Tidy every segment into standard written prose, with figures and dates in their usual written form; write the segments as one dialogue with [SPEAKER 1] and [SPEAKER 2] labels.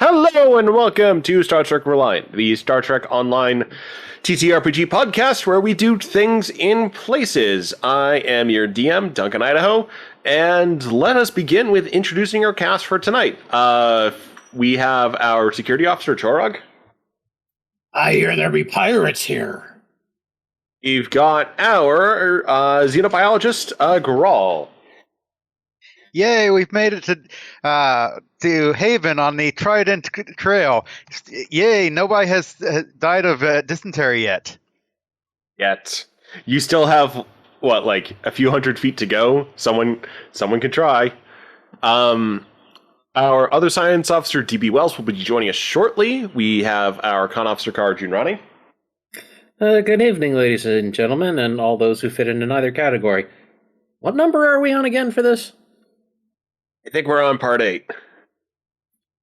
[SPEAKER 1] Hello and welcome to Star Trek Reliant, the Star Trek Online TTRPG podcast where we do things in places. I am your DM, Duncan Idaho, and let us begin with introducing our cast for tonight. We have our security officer, Chorog.
[SPEAKER 2] I hear there be pirates here.
[SPEAKER 1] You've got our xenobiologist, Grawl.
[SPEAKER 3] Yay, we've made it to Haven on the Trident Trail. Yay, nobody has died of dysentery yet.
[SPEAKER 1] Yet. You still have, what, like a few hundred feet to go? Someone can try. Our other science officer, DB Wells, will be joining us shortly. We have our con officer, Kara Junrani.
[SPEAKER 4] Good evening, ladies and gentlemen, and all those who fit into neither category. What number are we on again for this?
[SPEAKER 1] I think we're on part 8.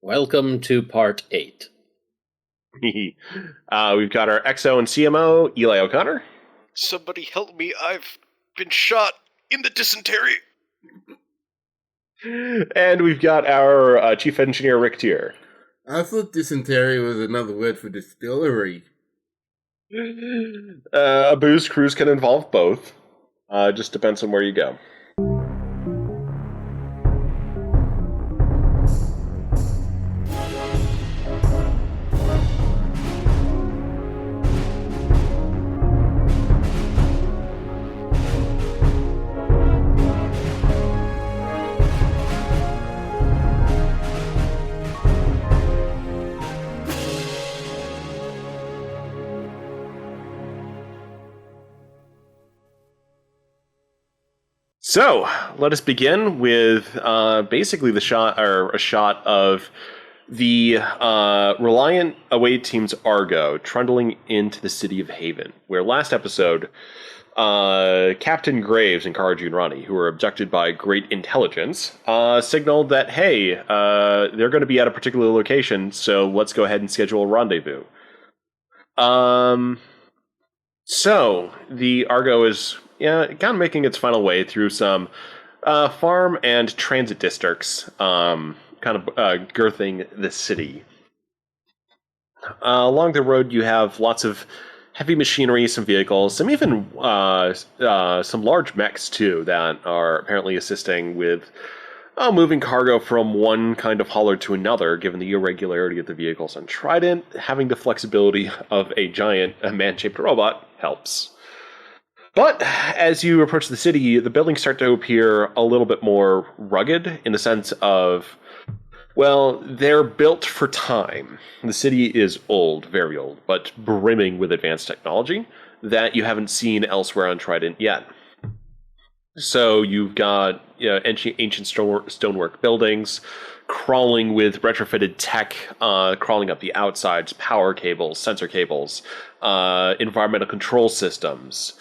[SPEAKER 4] Welcome to part 8.
[SPEAKER 1] We've got our XO and CMO, Eli O'Connor.
[SPEAKER 5] Somebody help me, I've been shot in the dysentery.
[SPEAKER 1] And we've got our chief engineer, Rick Tier.
[SPEAKER 6] I thought dysentery was another word for distillery.
[SPEAKER 1] A booze cruise can involve both. Just depends on where you go. So, let us begin with basically a shot of the Reliant away team's Argo trundling into the city of Haven, where last episode, Captain Graves and Kara Junrani, who were abducted by Great Intelligence, signaled that, hey, they're going to be at a particular location, so let's go ahead and schedule a rendezvous. So, the Argo is kind of making its final way through some farm and transit districts, kind of girthing the city. Along the road, you have lots of heavy machinery, some vehicles, some even some large mechs, too, that are apparently assisting with moving cargo from one kind of hauler to another, given the irregularity of the vehicles on Trident. Having the flexibility of a giant man-shaped robot helps. But as you approach the city, the buildings start to appear a little bit more rugged in the sense of, well, they're built for time. The city is old, very old, but brimming with advanced technology that you haven't seen elsewhere on Trident yet. So you've got ancient stonework buildings, crawling with retrofitted tech, crawling up the outsides, power cables, sensor cables, environmental control systems,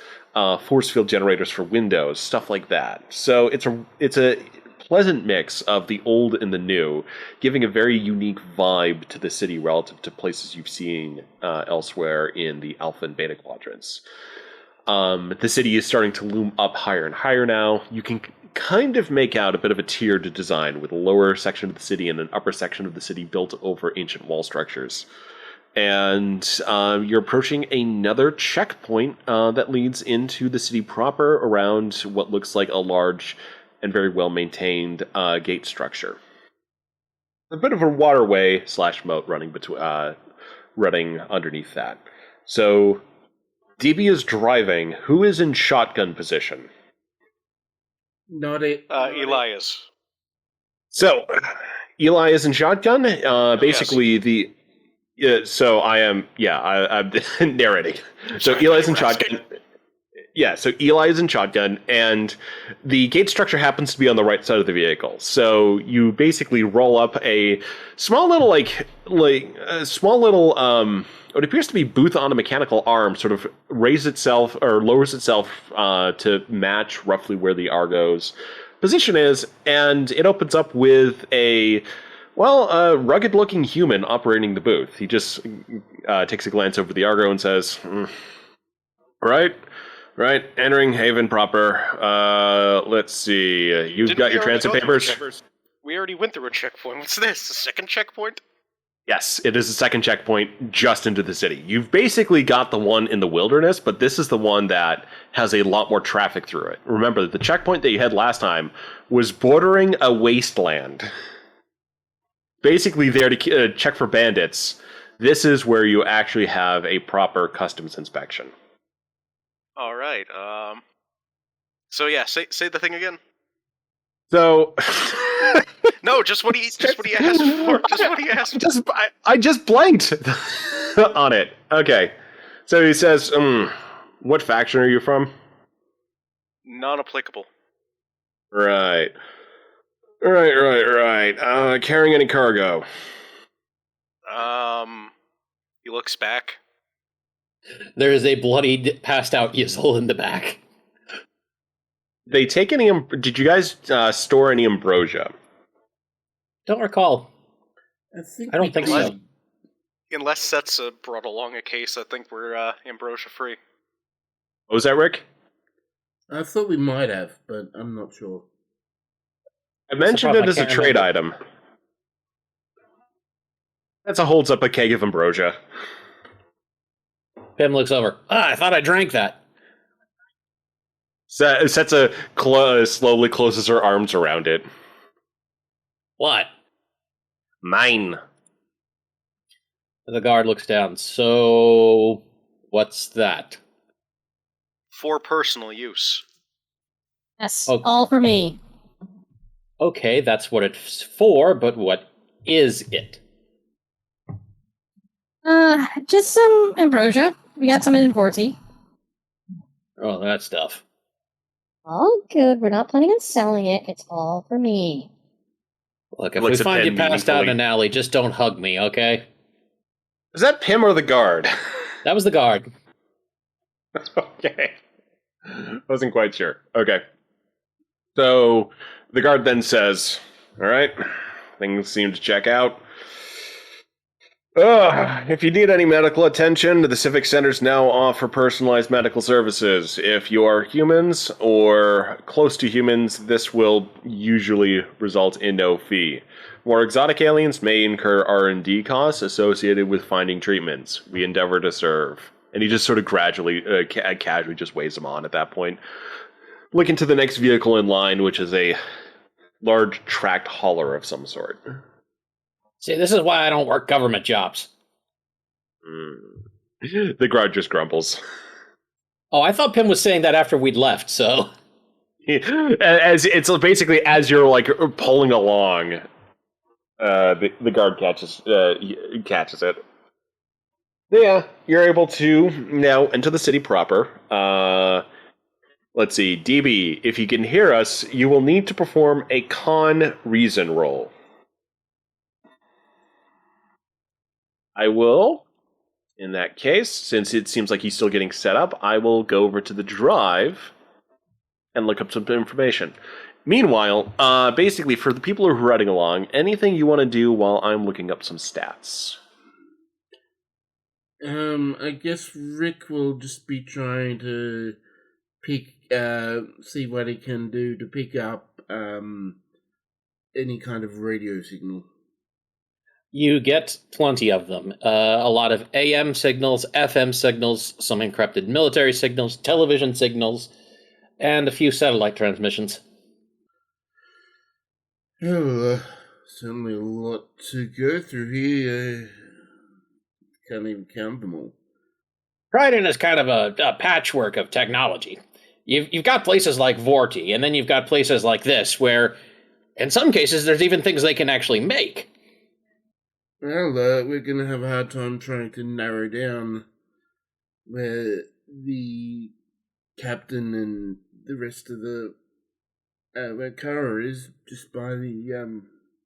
[SPEAKER 1] force field generators for windows, stuff like that. So it's a pleasant mix of the old and the new, giving a very unique vibe to the city relative to places you've seen elsewhere in the Alpha and Beta quadrants. The city is starting to loom up higher and higher now. You can kind of make out a bit of a tiered design with a lower section of the city and an upper section of the city built over ancient wall structures. And you're approaching another checkpoint that leads into the city proper around what looks like a large and very well-maintained gate structure. A bit of a waterway / moat running underneath that. So DB is driving. Who is in shotgun position?
[SPEAKER 5] Elias.
[SPEAKER 1] So, Eli is in shotgun. Basically,
[SPEAKER 5] yes.
[SPEAKER 1] So I am. Yeah, I'm narrating. So Eli's in shotgun. Yeah, so Eli is in shotgun, and the gate structure happens to be on the right side of the vehicle. So you basically roll up a small little, what appears to be booth on a mechanical arm, sort of raises itself or lowers itself to match roughly where the Argo's position is, and it opens up with a rugged-looking human operating the booth. He just takes a glance over the Argo and says, Right, entering Haven proper. Let's see. You've got your transit papers?
[SPEAKER 5] We already went through a checkpoint. What's this? A second checkpoint?
[SPEAKER 1] Yes, it is a second checkpoint just into the city. You've basically got the one in the wilderness, but this is the one that has a lot more traffic through it. Remember, the checkpoint that you had last time was bordering a wasteland. Basically there to check for bandits. This is where you actually have a proper customs inspection.
[SPEAKER 5] All right. So yeah, say the thing again.
[SPEAKER 1] So...
[SPEAKER 5] No, just what he asked for. Just what he asked for.
[SPEAKER 1] I just blanked on it. Okay. So he says, what faction are you from?
[SPEAKER 5] Non-applicable.
[SPEAKER 1] Right. Carrying any cargo?
[SPEAKER 5] He looks back.
[SPEAKER 4] There is a bloodied, passed out Yizzle in the back.
[SPEAKER 1] They take any... Did you guys store any ambrosia?
[SPEAKER 4] Don't recall. I don't think so.
[SPEAKER 5] Unless Setsa brought along a case, I think we're ambrosia free.
[SPEAKER 1] What was that, Rick?
[SPEAKER 6] I thought we might have, but I'm not sure.
[SPEAKER 1] I mentioned it as a trade item. That's a holds up a keg of ambrosia.
[SPEAKER 4] Pim looks over. I thought I drank that.
[SPEAKER 1] Setsa slowly closes her arms around it.
[SPEAKER 4] What?
[SPEAKER 1] Mine.
[SPEAKER 4] The guard looks down. So, what's that?
[SPEAKER 5] For personal use.
[SPEAKER 7] Yes,
[SPEAKER 4] Oh.
[SPEAKER 7] all for me.
[SPEAKER 4] Okay, that's what it's for, but what is it?
[SPEAKER 7] Just some ambrosia. We got some in Forty.
[SPEAKER 4] Oh, that stuff.
[SPEAKER 7] All good. We're not planning on selling it. It's all for me.
[SPEAKER 4] Look, if
[SPEAKER 1] Looks
[SPEAKER 4] we
[SPEAKER 1] at
[SPEAKER 4] find you
[SPEAKER 1] Pim
[SPEAKER 4] passed out in an
[SPEAKER 1] meaningfully.
[SPEAKER 4] alley, just don't hug me, okay?
[SPEAKER 1] Is that Pim or the guard?
[SPEAKER 4] That was the guard.
[SPEAKER 1] Okay. Wasn't quite sure. Okay. So the guard then says, all right, things seem to check out. If you need any medical attention, the Civic Centers now offer personalized medical services. If you are humans or close to humans, this will usually result in no fee. More exotic aliens may incur R&D costs associated with finding treatments. We endeavor to serve. And he just sort of gradually, casually just waves them on at that point. Looking to the next vehicle in line, which is a large tracked hauler of some sort.
[SPEAKER 4] See, this is why I don't work government jobs.
[SPEAKER 1] The guard just grumbles.
[SPEAKER 4] Oh, I thought Pim was saying that after we'd left, so...
[SPEAKER 1] As it's basically as you're like pulling along, the guard catches it. Yeah, you're able to now enter the city proper. Let's see, DB, if you can hear us, you will need to perform a con reason roll. I will, in that case, since it seems like he's still getting set up, I will go over to the drive and look up some information. Meanwhile, basically, for the people who are riding along, anything you want to do while I'm looking up some stats?
[SPEAKER 6] I guess Rick will just be trying to see what he can do to pick up any kind of radio signal.
[SPEAKER 4] You get plenty of them. A lot of AM signals, FM signals, some encrypted military signals, television signals, and a few satellite transmissions.
[SPEAKER 6] Oh, certainly a lot to go through here. Can't even count them all.
[SPEAKER 4] Trident is kind of a patchwork of technology. You've got places like Vorti, and then you've got places like this, where, in some cases, there's even things they can actually make.
[SPEAKER 6] Well, we're going to have a hard time trying to narrow down where the captain and the rest of the where Kara is, just by the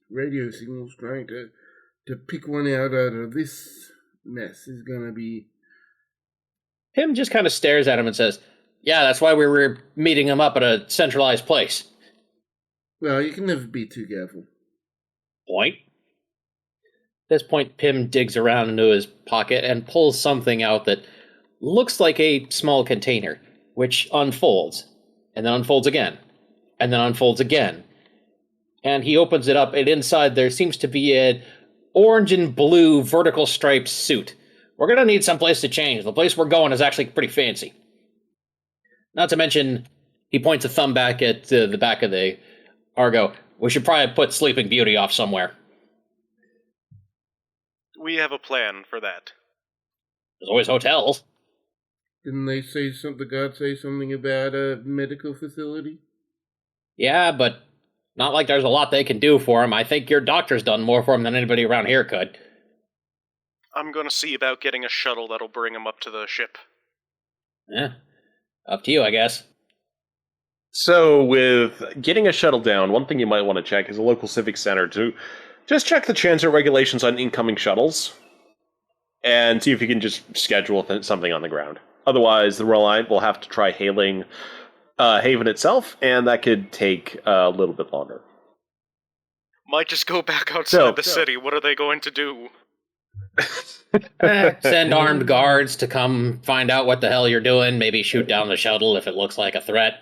[SPEAKER 6] radio signals. Trying to pick one out of this mess is going to be...
[SPEAKER 4] Pim just kind of stares at him and says, yeah, that's why we were meeting him up at a centralized place.
[SPEAKER 6] Well, you can never be too careful.
[SPEAKER 4] Point. At this point, Pim digs around into his pocket and pulls something out that looks like a small container, which unfolds, and then unfolds again, and then unfolds again. And he opens it up, and inside there seems to be orange and blue vertical striped suit. We're gonna need someplace to change. The place we're going is actually pretty fancy. Not to mention, he points a thumb back at the back of the Argo. We should probably put Sleeping Beauty off somewhere.
[SPEAKER 5] We have a plan for that.
[SPEAKER 4] There's always hotels.
[SPEAKER 6] Didn't they say something? The god say something about a medical facility?
[SPEAKER 4] Yeah, but not like there's a lot they can do for him. I think your doctor's done more for him than anybody around here could.
[SPEAKER 5] I'm gonna see about getting a shuttle that'll bring him up to the ship.
[SPEAKER 4] Yeah, up to you, I guess.
[SPEAKER 1] So, with getting a shuttle down, one thing you might want to check is a local civic center to just check the transit regulations on incoming shuttles and see if you can just schedule something on the ground. Otherwise, the Reliant will have to try hailing Haven itself, and that could take a little bit longer.
[SPEAKER 5] Might just go back outside the city. What are they going to do?
[SPEAKER 4] Send armed guards to come find out what the hell you're doing. Maybe shoot down the shuttle if it looks like a threat.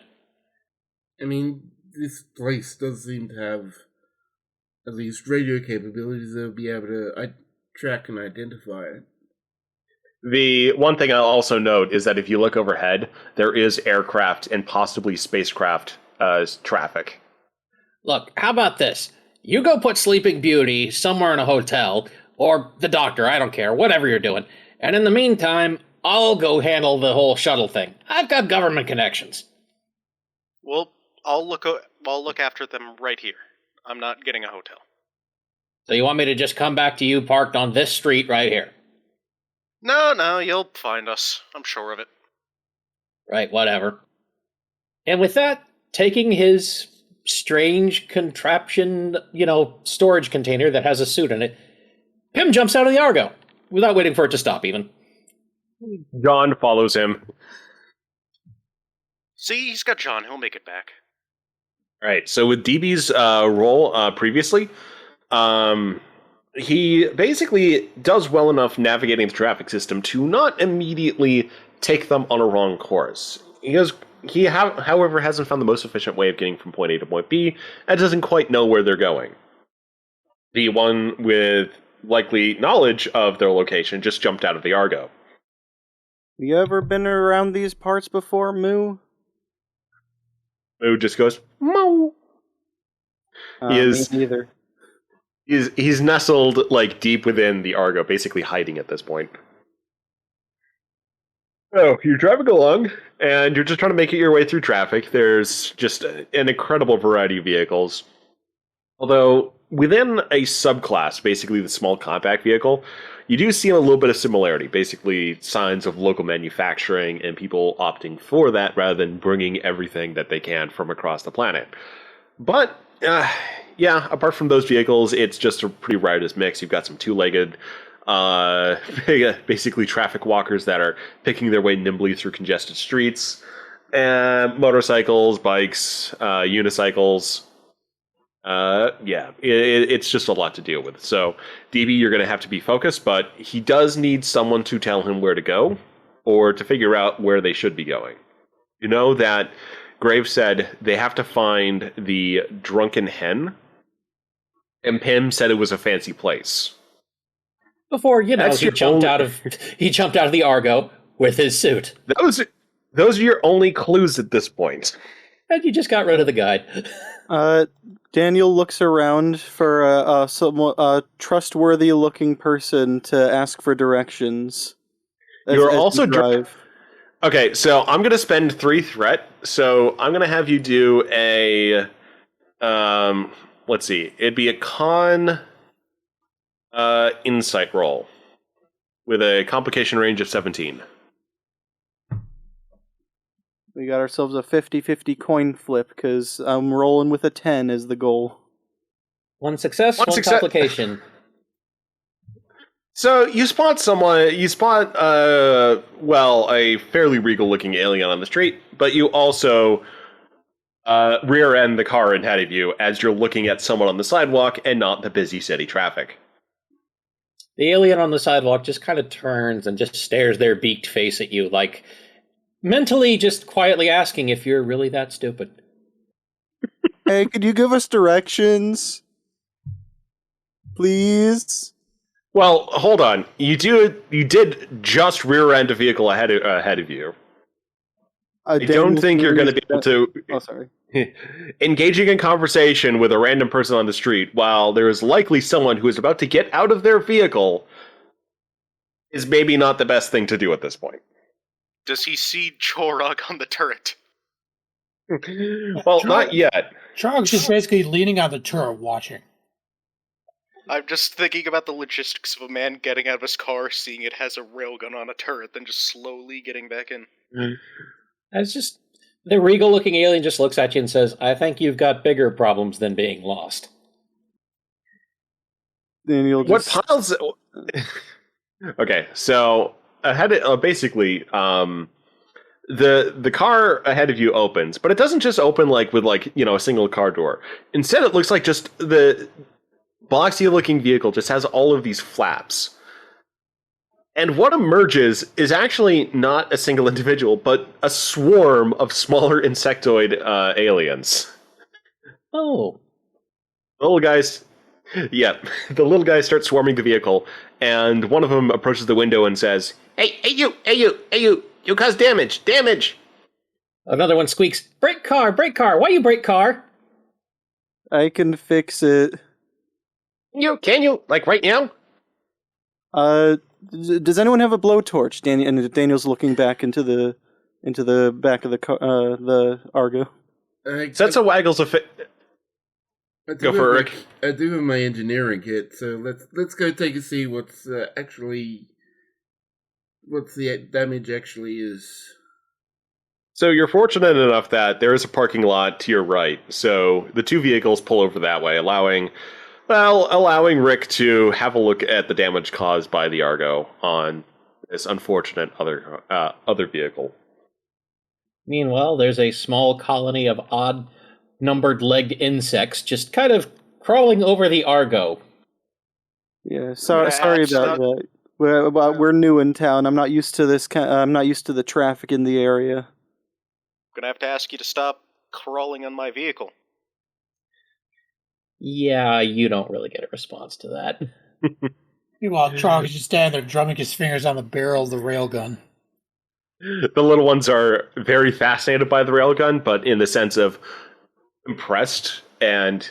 [SPEAKER 6] I mean, this place does seem to have at least radio capabilities that will be able to track and identify it.
[SPEAKER 1] The one thing I'll also note is that if you look overhead, there is aircraft and possibly spacecraft traffic.
[SPEAKER 4] Look, how about this? You go put Sleeping Beauty somewhere in a hotel, or the doctor, I don't care, whatever you're doing. And in the meantime, I'll go handle the whole shuttle thing. I've got government connections.
[SPEAKER 5] Well, I'll look after them right here. I'm not getting a hotel.
[SPEAKER 4] So you want me to just come back to you parked on this street right here?
[SPEAKER 5] No, you'll find us. I'm sure of it.
[SPEAKER 4] Right, whatever. And with that, taking his strange contraption, storage container that has a suit in it, Pym jumps out of the Argo, without waiting for it to stop even.
[SPEAKER 1] John follows him.
[SPEAKER 5] See, he's got John. He'll make it back.
[SPEAKER 1] All right, so with DB's role previously, he basically does well enough navigating the traffic system to not immediately take them on a wrong course. However, hasn't found the most efficient way of getting from point A to point B, and doesn't quite know where they're going. The one with likely knowledge of their location just jumped out of the Argo.
[SPEAKER 8] You ever been around these parts before, Moo?
[SPEAKER 1] Moo just goes, Moo!
[SPEAKER 8] Me neither.
[SPEAKER 1] He's nestled deep within the Argo, basically hiding at this point. Oh, you're driving along, and you're just trying to make it your way through traffic. There's just an incredible variety of vehicles. Although, within a subclass, basically the small compact vehicle, you do see a little bit of similarity. Basically, signs of local manufacturing and people opting for that rather than bringing everything that they can from across the planet. But, apart from those vehicles, it's just a pretty riotous mix. You've got some two-legged, basically traffic walkers that are picking their way nimbly through congested streets, and motorcycles, bikes, unicycles. It's just a lot to deal with. So, DB, you're going to have to be focused, but he does need someone to tell him where to go, or to figure out where they should be going. You know that Graves said they have to find the Drunken Hen, and Pym said it was a fancy place.
[SPEAKER 4] Before, he jumped out of the Argo with his suit.
[SPEAKER 1] Those are your only clues at this point.
[SPEAKER 4] And you just got rid of the guide.
[SPEAKER 8] Daniel looks around for a trustworthy-looking person to ask for directions.
[SPEAKER 1] You're also
[SPEAKER 8] drive.
[SPEAKER 1] Okay, so I'm going to spend 3 threat. So I'm going to have you do a... let's see. It'd be a con insight roll with a complication range of 17.
[SPEAKER 8] We got ourselves a 50-50 coin flip, because I'm rolling with a 10 as the goal.
[SPEAKER 4] One success, one complication.
[SPEAKER 1] So you spot a fairly regal-looking alien on the street, but you also rear-end the car ahead of you as you're looking at someone on the sidewalk and not the busy city traffic.
[SPEAKER 4] The alien on the sidewalk just kind of turns and just stares their beaked face at you, like mentally just quietly asking if you're really that stupid.
[SPEAKER 8] Hey, could you give us directions? Please?
[SPEAKER 1] Well, hold on. You did just rear end a vehicle ahead of you. I don't think you're going to be able to.
[SPEAKER 8] Oh, sorry.
[SPEAKER 1] Engaging in conversation with a random person on the street while there is likely someone who is about to get out of their vehicle is maybe not the best thing to do at this point.
[SPEAKER 5] Does he see Chorog on the turret?
[SPEAKER 1] Well, not yet.
[SPEAKER 2] Chog's just basically leaning on the turret watching.
[SPEAKER 5] I'm just thinking about the logistics of a man getting out of his car, seeing it has a railgun on a turret, then just slowly getting back in.
[SPEAKER 4] It's just the regal-looking alien just looks at you and says, "I think you've got bigger problems than being lost."
[SPEAKER 8] Then you'll just...
[SPEAKER 1] What piles? Okay, so ahead, basically, the car ahead of you opens, but it doesn't just open with a single car door. Instead, it looks like just the boxy-looking vehicle just has all of these flaps. And what emerges is actually not a single individual, but a swarm of smaller insectoid aliens.
[SPEAKER 4] Oh.
[SPEAKER 1] The little guys... Yep, the little guys start swarming the vehicle, and one of them approaches the window and says, Hey you, you caused damage!
[SPEAKER 4] Another one squeaks, brake car, why you brake car?
[SPEAKER 8] I can fix it.
[SPEAKER 1] Can you, right now?
[SPEAKER 8] Does anyone have a blowtorch? And Daniel's looking back into the back of the Argo.
[SPEAKER 1] Setsa waggles a fit. Go for it, Rick.
[SPEAKER 6] I do have my engineering kit, so let's go take a see what the damage actually is.
[SPEAKER 1] So you're fortunate enough that there is a parking lot to your right, so the two vehicles pull over that way, allowing Rick to have a look at the damage caused by the Argo on this unfortunate other vehicle.
[SPEAKER 4] Meanwhile, there's a small colony of odd-numbered legged insects just kind of crawling over the Argo.
[SPEAKER 8] Yeah, sorry about that. We're new in town. I'm not used to this. I'm not used to the traffic in the area.
[SPEAKER 5] I'm gonna have to ask you to stop crawling on my vehicle.
[SPEAKER 4] Yeah, you don't really get a response to that.
[SPEAKER 2] Meanwhile, Chog is just standing there drumming his fingers on the barrel of the railgun.
[SPEAKER 1] The little ones are very fascinated by the railgun, but in the sense of impressed, and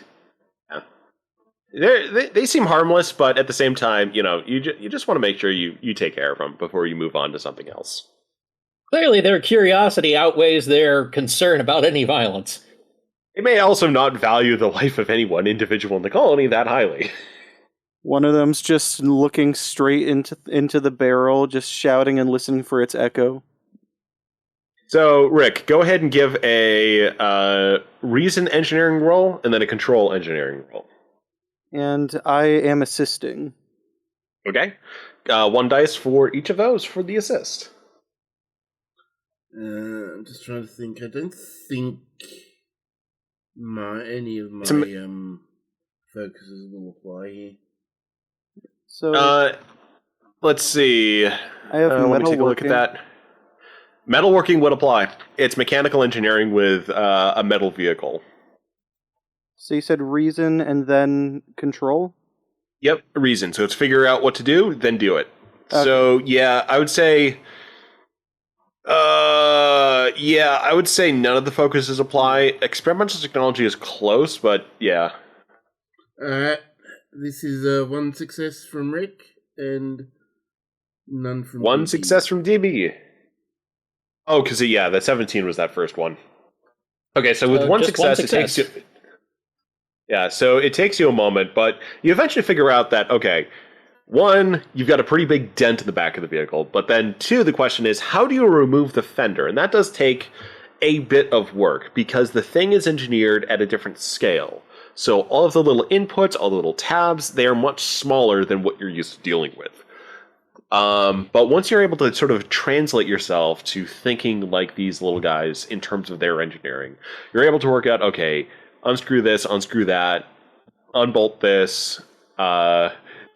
[SPEAKER 1] they seem harmless, but at the same time, you just want to make sure you take care of them before you move on to something else.
[SPEAKER 4] Clearly, their curiosity outweighs their concern about any violence.
[SPEAKER 1] They may also not value the life of any one individual in the colony that highly.
[SPEAKER 8] One of them's just looking straight into the barrel, just shouting and listening for its echo.
[SPEAKER 1] So, Rick, go ahead and give a reason engineering roll and then a control engineering roll.
[SPEAKER 8] And I am assisting.
[SPEAKER 1] Okay. 1 dice for each of those for the assist.
[SPEAKER 6] I'm just trying to think. I don't think any of my focuses will apply here.
[SPEAKER 8] So
[SPEAKER 1] let's see.
[SPEAKER 8] I have
[SPEAKER 1] let me take a look at that. Metalworking would apply. It's mechanical engineering with a metal vehicle.
[SPEAKER 8] So you said reason and then control?
[SPEAKER 1] Yep, reason. So it's figure out what to do, then do it.
[SPEAKER 8] Okay.
[SPEAKER 1] So yeah, I would say none of the focuses apply. Experimental technology is close, but yeah.
[SPEAKER 6] Alright. This is 1 success from Rick and none from
[SPEAKER 1] One
[SPEAKER 6] DB.
[SPEAKER 1] success from DB. Oh, because that 17 was that first one. Okay, so with one success, it takes you. Yeah, so it takes you a moment, but you eventually figure out that, okay, 1, you've got a pretty big dent in the back of the vehicle, but then 2, the question is, how do you remove the fender? And that does take a bit of work, because the thing is engineered at a different scale. So all of the little inputs, all the little tabs, they are much smaller than what you're used to dealing with. But once you're able to sort of translate yourself to thinking like these little guys in terms of their engineering, you're able to work out, okay, unscrew this, unscrew that, unbolt this,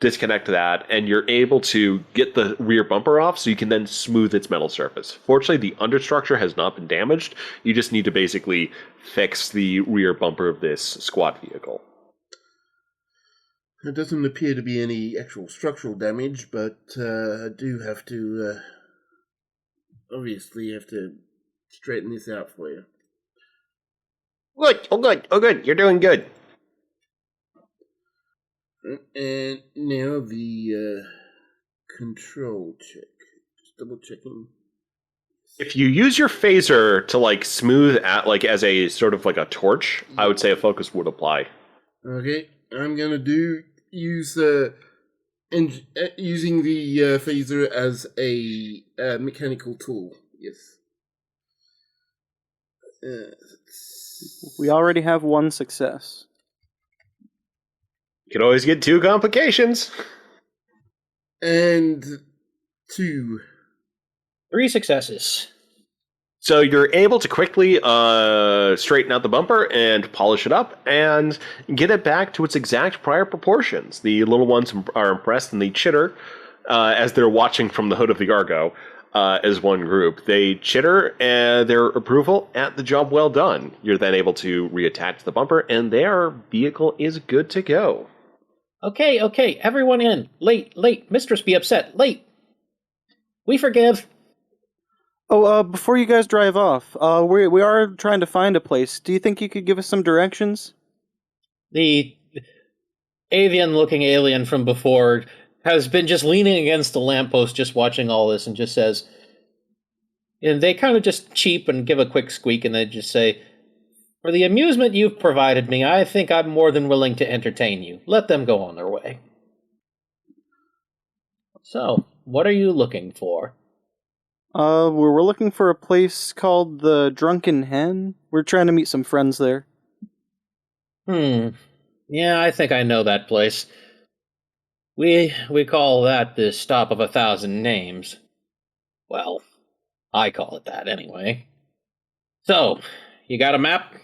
[SPEAKER 1] disconnect that, and you're able to get the rear bumper off so you can then smooth its metal surface. Fortunately, the understructure has not been damaged. You just need to basically fix the rear bumper of this squad vehicle.
[SPEAKER 6] There doesn't appear to be any actual structural damage, but I do have to, obviously have to straighten this out for you.
[SPEAKER 1] Good. Oh, good. Oh, good. You're doing good.
[SPEAKER 6] And now the control check. Just double checking.
[SPEAKER 1] If you use your phaser to like smooth out, like as a sort of like a torch, I would say a focus would apply.
[SPEAKER 6] Okay, I'm gonna use using the phaser as a mechanical tool. Yes.
[SPEAKER 8] We already have one success.
[SPEAKER 1] You could always get 2 complications.
[SPEAKER 6] And 2.
[SPEAKER 4] 3 successes.
[SPEAKER 1] So you're able to quickly straighten out the bumper and polish it up and get it back to its exact prior proportions. The little ones are impressed and they chitter as they're watching from the hood of the Argo as one group. They chitter their approval at the job well done. You're then able to reattach the bumper and their vehicle is good to go.
[SPEAKER 4] Okay, everyone in. Late. Mistress be upset. Late. We forgive.
[SPEAKER 8] Oh, before you guys drive off, we are trying to find a place. Do you think you could give us some directions?
[SPEAKER 4] The avian-looking alien from before has been just leaning against the lamppost just watching all this and just says... And they kind of just cheep and give a quick squeak and they just say, "For the amusement you've provided me, I think I'm more than willing to entertain you. Let them go on their way." So, what are you looking for?
[SPEAKER 8] We're looking for a place called the Drunken Hen. We're trying to meet some friends there.
[SPEAKER 4] Yeah, I think I know that place. We call that the Stop of 1,000 Names. Well, I call it that anyway. So, you got a map?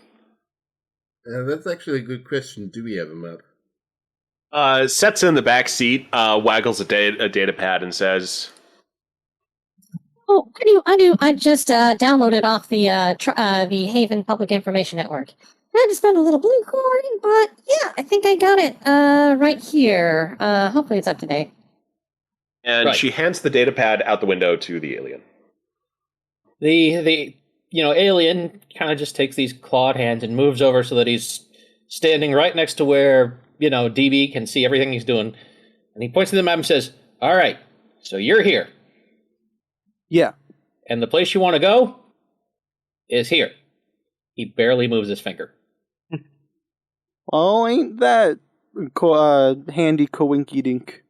[SPEAKER 6] That's actually a good question. Do we have a map?
[SPEAKER 1] Sets in the back seat, waggles a data pad and says...
[SPEAKER 7] Oh, I do. I just downloaded off the Haven Public Information Network. I had to spend a little blue coin, but yeah, I think I got it right here. Hopefully it's up to date.
[SPEAKER 1] And
[SPEAKER 4] Right.
[SPEAKER 1] she hands the data pad out the window to the alien.
[SPEAKER 4] The alien kind of just takes these clawed hands and moves over so that he's standing right next to where, DB can see everything he's doing. And he points to the map and says, "All right, so you're here.
[SPEAKER 8] Yeah.
[SPEAKER 4] And the place you want to go is here." He barely moves his finger.
[SPEAKER 8] Oh, ain't that handy coinky dink?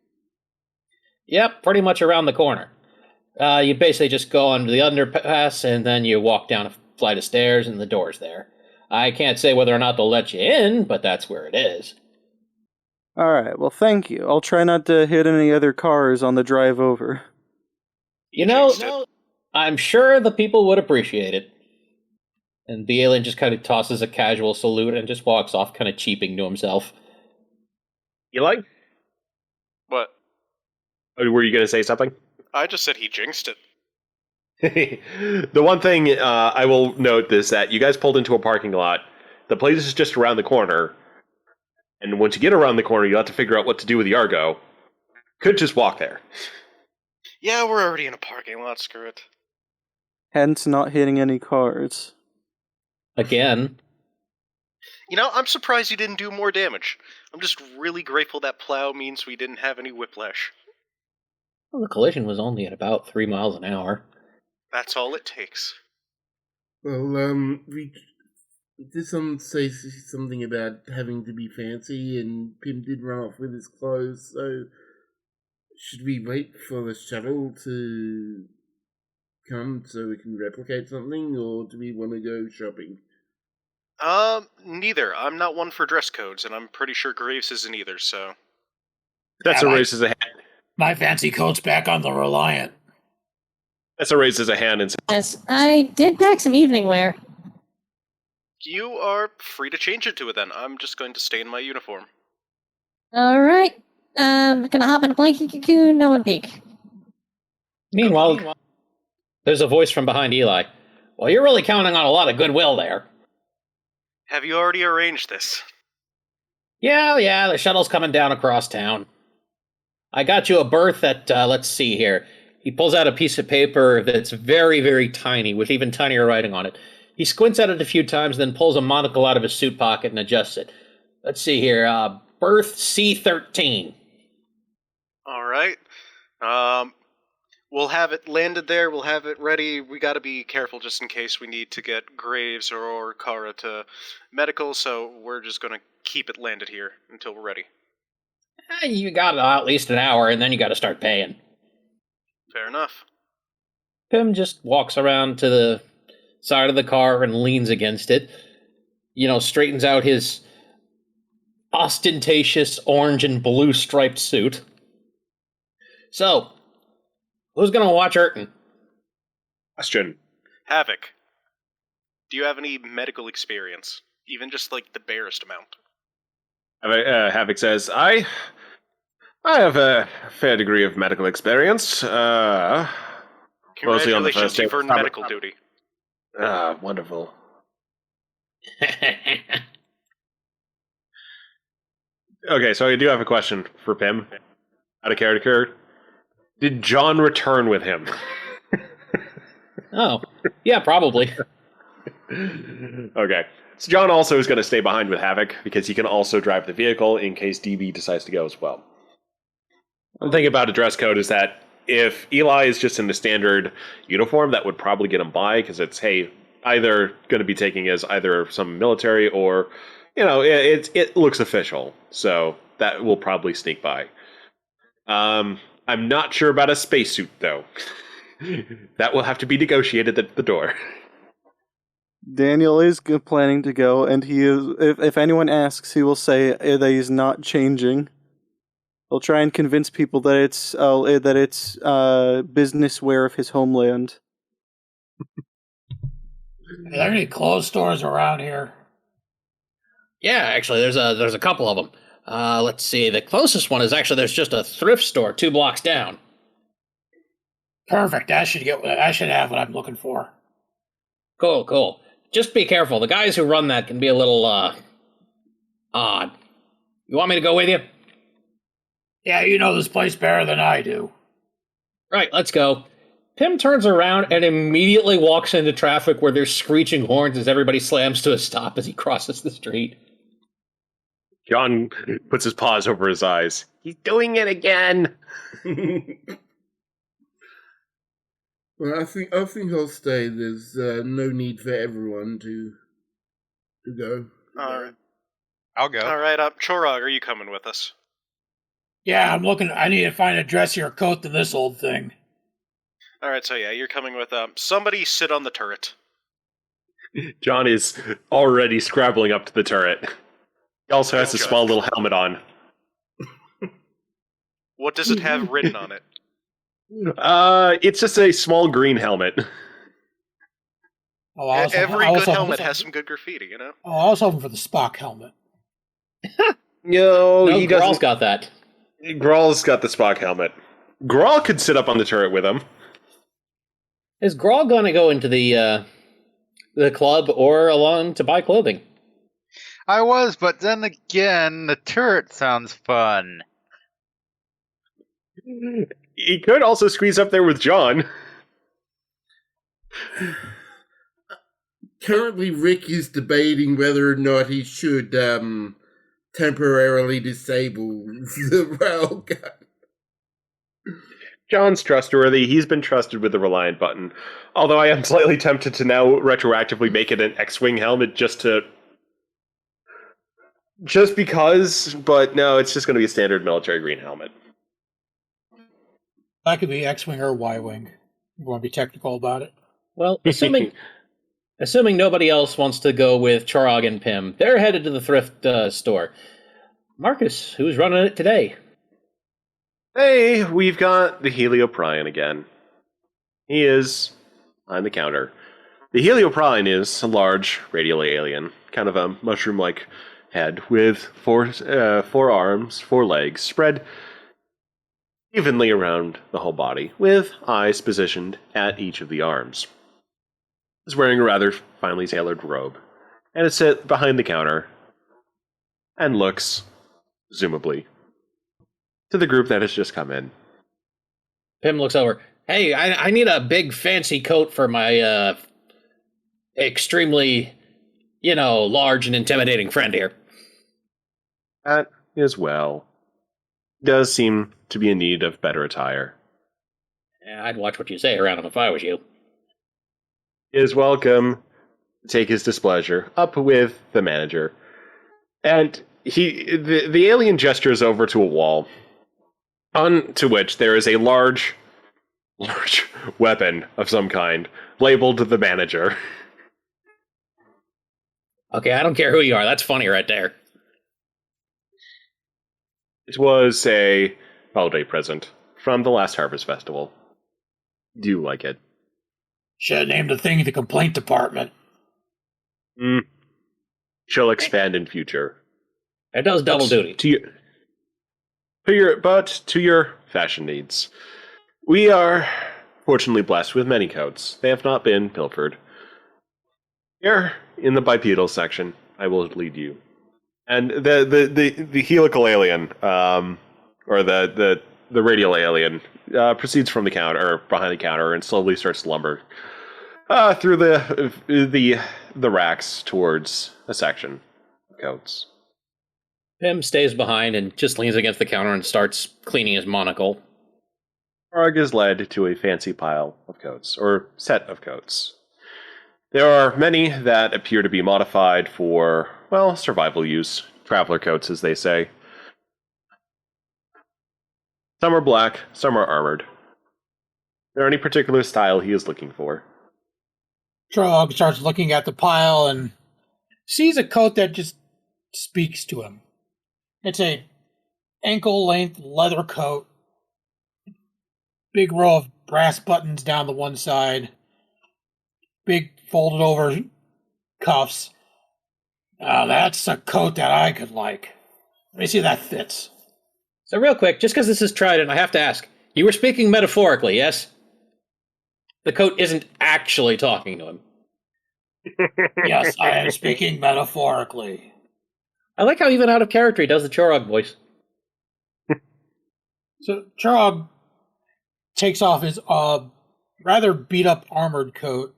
[SPEAKER 4] Yep, pretty much around the corner. You basically just go under the underpass and then you walk down a flight of stairs and the door's there. I can't say whether or not they'll let you in, but that's where it is.
[SPEAKER 8] Alright, well thank you. I'll try not to hit any other cars on the drive over.
[SPEAKER 4] I'm sure the people would appreciate it. And the alien just kind of tosses a casual salute and just walks off, kind of cheaping to himself.
[SPEAKER 1] Eli?
[SPEAKER 5] What?
[SPEAKER 1] Were you going to say something?
[SPEAKER 5] I just said he jinxed it.
[SPEAKER 1] The one thing I will note is that you guys pulled into a parking lot. The place is just around the corner. And once you get around the corner, you'll have to figure out what to do with the Argo. Could just walk there.
[SPEAKER 5] Yeah, we're already in a parking lot, screw it.
[SPEAKER 8] Hence not hitting any cars.
[SPEAKER 4] Again.
[SPEAKER 5] I'm surprised you didn't do more damage. I'm just really grateful that plow means we didn't have any whiplash.
[SPEAKER 4] Well, the collision was only at about 3 miles an hour.
[SPEAKER 5] That's all it takes.
[SPEAKER 6] Well, did someone say something about having to be fancy, and Pim did run off with his clothes, so should we wait for the shuttle to come so we can replicate something, or do we want to go shopping?
[SPEAKER 5] Neither. I'm not one for dress codes, and I'm pretty sure Graves isn't either, so...
[SPEAKER 1] That's
[SPEAKER 2] Yeah,
[SPEAKER 1] a raise as a hand.
[SPEAKER 2] My fancy coat's back on the Reliant.
[SPEAKER 1] That's a raise as a hand and
[SPEAKER 7] Yes, I did pack some evening wear.
[SPEAKER 5] You are free to change it to it then. I'm just going to stay in my uniform.
[SPEAKER 7] All right. Gonna hop in a blanket cocoon, no one peek.
[SPEAKER 4] Meanwhile, there's a voice from behind Eli. "Well, you're really counting on a lot of goodwill there."
[SPEAKER 5] Have you already arranged this?
[SPEAKER 4] Yeah, the shuttle's coming down across town. I got you a berth at, let's see here. He pulls out a piece of paper that's very, very tiny, with even tinier writing on it. He squints at it a few times, then pulls a monocle out of his suit pocket and adjusts it. Let's see here, berth C13.
[SPEAKER 5] All right. We'll have it landed there. We'll have it ready. We got to be careful just in case we need to get Graves or Kara to medical, so we're just going to keep it landed here until we're ready.
[SPEAKER 4] You got at least an hour, and then you got to start paying.
[SPEAKER 5] Fair enough.
[SPEAKER 4] Pim just walks around to the side of the car and leans against it. Straightens out his ostentatious orange and blue striped suit. So, who's gonna watch Urton?
[SPEAKER 1] Question.
[SPEAKER 5] Havoc, do you have any medical experience? Even just, like, the barest amount?
[SPEAKER 1] Havoc says, I have a fair degree of medical experience. Mostly on the
[SPEAKER 5] Congratulations,
[SPEAKER 1] first day.
[SPEAKER 5] you've earned medical duty.
[SPEAKER 1] Wonderful. Okay, so I do have a question for Pim. Out of character. Did John return with him?
[SPEAKER 4] Oh, yeah, probably.
[SPEAKER 1] Okay. So John also is going to stay behind with Havoc, because he can also drive the vehicle in case DB decides to go as well. The thing about a dress code is that if Eli is just in the standard uniform, that would probably get him by, because it's, hey, either going to be taking as either some military or, it looks official. So that will probably sneak by. I'm not sure about a spacesuit, though. That will have to be negotiated at the door.
[SPEAKER 8] Daniel is planning to go, and he is. If anyone asks, he will say that he's not changing. He'll try and convince people that it's business wear of his homeland.
[SPEAKER 2] Are there any clothes stores around here?
[SPEAKER 4] Yeah, actually, there's a couple of them. Let's see. The closest one is actually there's just a thrift store 2 blocks down.
[SPEAKER 2] Perfect. I should have what I'm looking for.
[SPEAKER 4] Cool. Just be careful. The guys who run that can be a little odd. You want me to go with you?
[SPEAKER 2] Yeah, you know this place better than I do.
[SPEAKER 4] Right, let's go. Pim turns around and immediately walks into traffic where there's screeching horns as everybody slams to a stop as he crosses the street.
[SPEAKER 1] John puts his paws over his eyes. He's doing it again!
[SPEAKER 6] Well, I think I'll stay. There's no need for everyone to go.
[SPEAKER 5] All right.
[SPEAKER 3] I'll go.
[SPEAKER 5] All right, Chorog, are you coming with us?
[SPEAKER 2] Yeah, I'm looking. I need to find a dressier coat than this old thing.
[SPEAKER 5] All right, so yeah, you're coming with somebody sit on the turret.
[SPEAKER 1] John is already scrabbling up to the turret. He also has a small little helmet on.
[SPEAKER 5] What does it have written on it?
[SPEAKER 1] It's just a small green helmet.
[SPEAKER 2] Oh,
[SPEAKER 5] Every good helmet has some good graffiti, you know?
[SPEAKER 2] Oh, I was hoping for the Spock helmet.
[SPEAKER 1] No, he doesn't.
[SPEAKER 4] Grawl's got that.
[SPEAKER 1] Grawl's got the Spock helmet. Grawl could sit up on the turret with him.
[SPEAKER 4] Is Grawl going to go into the club or along to buy clothing?
[SPEAKER 3] I was, but then again, the turret sounds fun.
[SPEAKER 1] He could also squeeze up there with John.
[SPEAKER 6] Currently, Rick is debating whether or not he should temporarily disable the railgun.
[SPEAKER 1] John's trustworthy. He's been trusted with the Reliant button. Although I am slightly tempted to now retroactively make it an X-Wing helmet just because, but no, it's just going to be a standard military green helmet.
[SPEAKER 2] That could be X-Wing or Y-Wing. You want to be technical about it?
[SPEAKER 4] Well, assuming nobody else wants to go with Chorog and Pim, they're headed to the thrift store. Marcus, who's running it today?
[SPEAKER 1] Hey, we've got the Helioprine again. He is on the counter. The Helioprine is a large radial alien, kind of a mushroom-like head with four arms, 4 legs, spread evenly around the whole body, with eyes positioned at each of the arms. He's wearing a rather finely tailored robe, and it's set behind the counter. and looks, presumably, to the group that has just come in.
[SPEAKER 4] Pim looks over. Hey, I need a big fancy coat for my extremely, large and intimidating friend here.
[SPEAKER 1] That as well does seem to be in need of better attire.
[SPEAKER 4] Yeah, I'd watch what you say around him if I was you.
[SPEAKER 1] He is welcome to take his displeasure up with the manager. And the alien gestures over to a wall, onto which there is a large weapon of some kind, labeled the manager.
[SPEAKER 4] Okay, I don't care who you are. That's funny right there.
[SPEAKER 1] It was a holiday present from the last Harvest Festival. Do you like it?
[SPEAKER 2] Should have named the thing the complaint department.
[SPEAKER 1] Shall expand in future.
[SPEAKER 4] It does double duty.
[SPEAKER 1] To your fashion needs. We are fortunately blessed with many coats. They have not been pilfered. Here, in the bipedal section, I will lead you. And the helical alien, or the radial alien, proceeds from the counter, or behind the counter, and slowly starts to lumber through the racks towards a section of coats.
[SPEAKER 4] Pim stays behind and just leans against the counter and starts cleaning his monocle.
[SPEAKER 1] Arg is led to a fancy pile of coats, or set of coats. There are many that appear to be modified for, well, survival use. Traveler coats, as they say. Some are black, some are armored. Is there any particular style he is looking for?
[SPEAKER 2] Trog starts looking at the pile and sees a coat that just speaks to him. It's a ankle-length leather coat. Big row of brass buttons down the one side. Big folded-over cuffs. Now that's a coat that I could like. Let me see if that fits.
[SPEAKER 4] So real quick, just because this is Trident, I have to ask. You were speaking metaphorically, yes? The coat isn't actually talking to him.
[SPEAKER 2] Yes, I am speaking metaphorically.
[SPEAKER 4] I like how even out of character he does the Chorog voice.
[SPEAKER 2] So Trog takes off his rather beat-up armored coat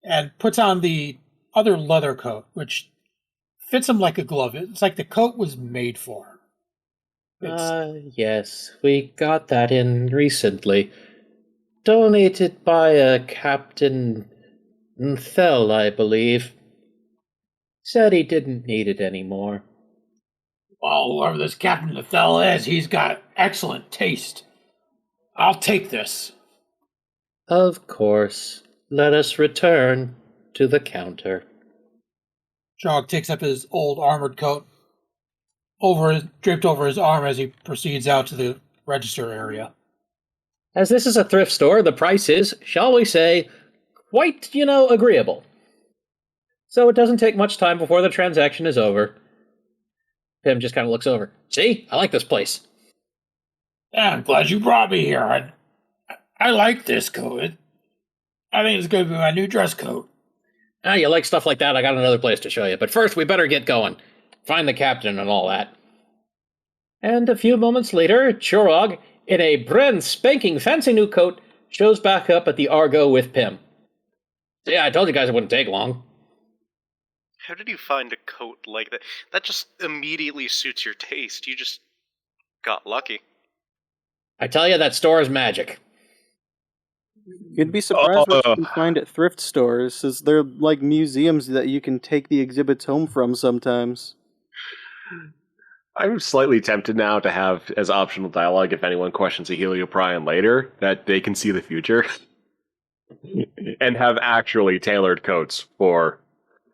[SPEAKER 2] and puts on the other leather coat, which fits him like a glove. It's like the coat was made for him.
[SPEAKER 4] Yes, we got that in recently. Donated by a Captain Thel, I believe. Said he didn't need it anymore.
[SPEAKER 2] Well, whoever this Captain Thel is, he's got excellent taste. I'll take this.
[SPEAKER 4] Of course. Let us return to the counter.
[SPEAKER 2] Trog takes up his old armored coat, draped over his arm as he proceeds out to the register area.
[SPEAKER 4] As this is a thrift store, the price is, shall we say, quite, agreeable. So it doesn't take much time before the transaction is over. Pim just kind of looks over. See? I like this place.
[SPEAKER 2] Yeah, I'm glad you brought me here. I like this coat. I think it's going to be my new dress coat.
[SPEAKER 4] You like stuff like that? I got another place to show you. But first, we better get going. Find the captain and all that. And a few moments later, Chorog, in a brand spanking fancy new coat, shows back up at the Argo with Pim. Yeah, I told you guys it wouldn't take long.
[SPEAKER 5] How did you find a coat like that? That just immediately suits your taste. You just got lucky.
[SPEAKER 4] I tell you, that store is magic.
[SPEAKER 8] You'd be surprised what you can find at thrift stores, as they're like museums that you can take the exhibits home from sometimes.
[SPEAKER 1] I'm slightly tempted now to have as optional dialogue if anyone questions a Helioprion later, that they can see the future. And have actually tailored coats for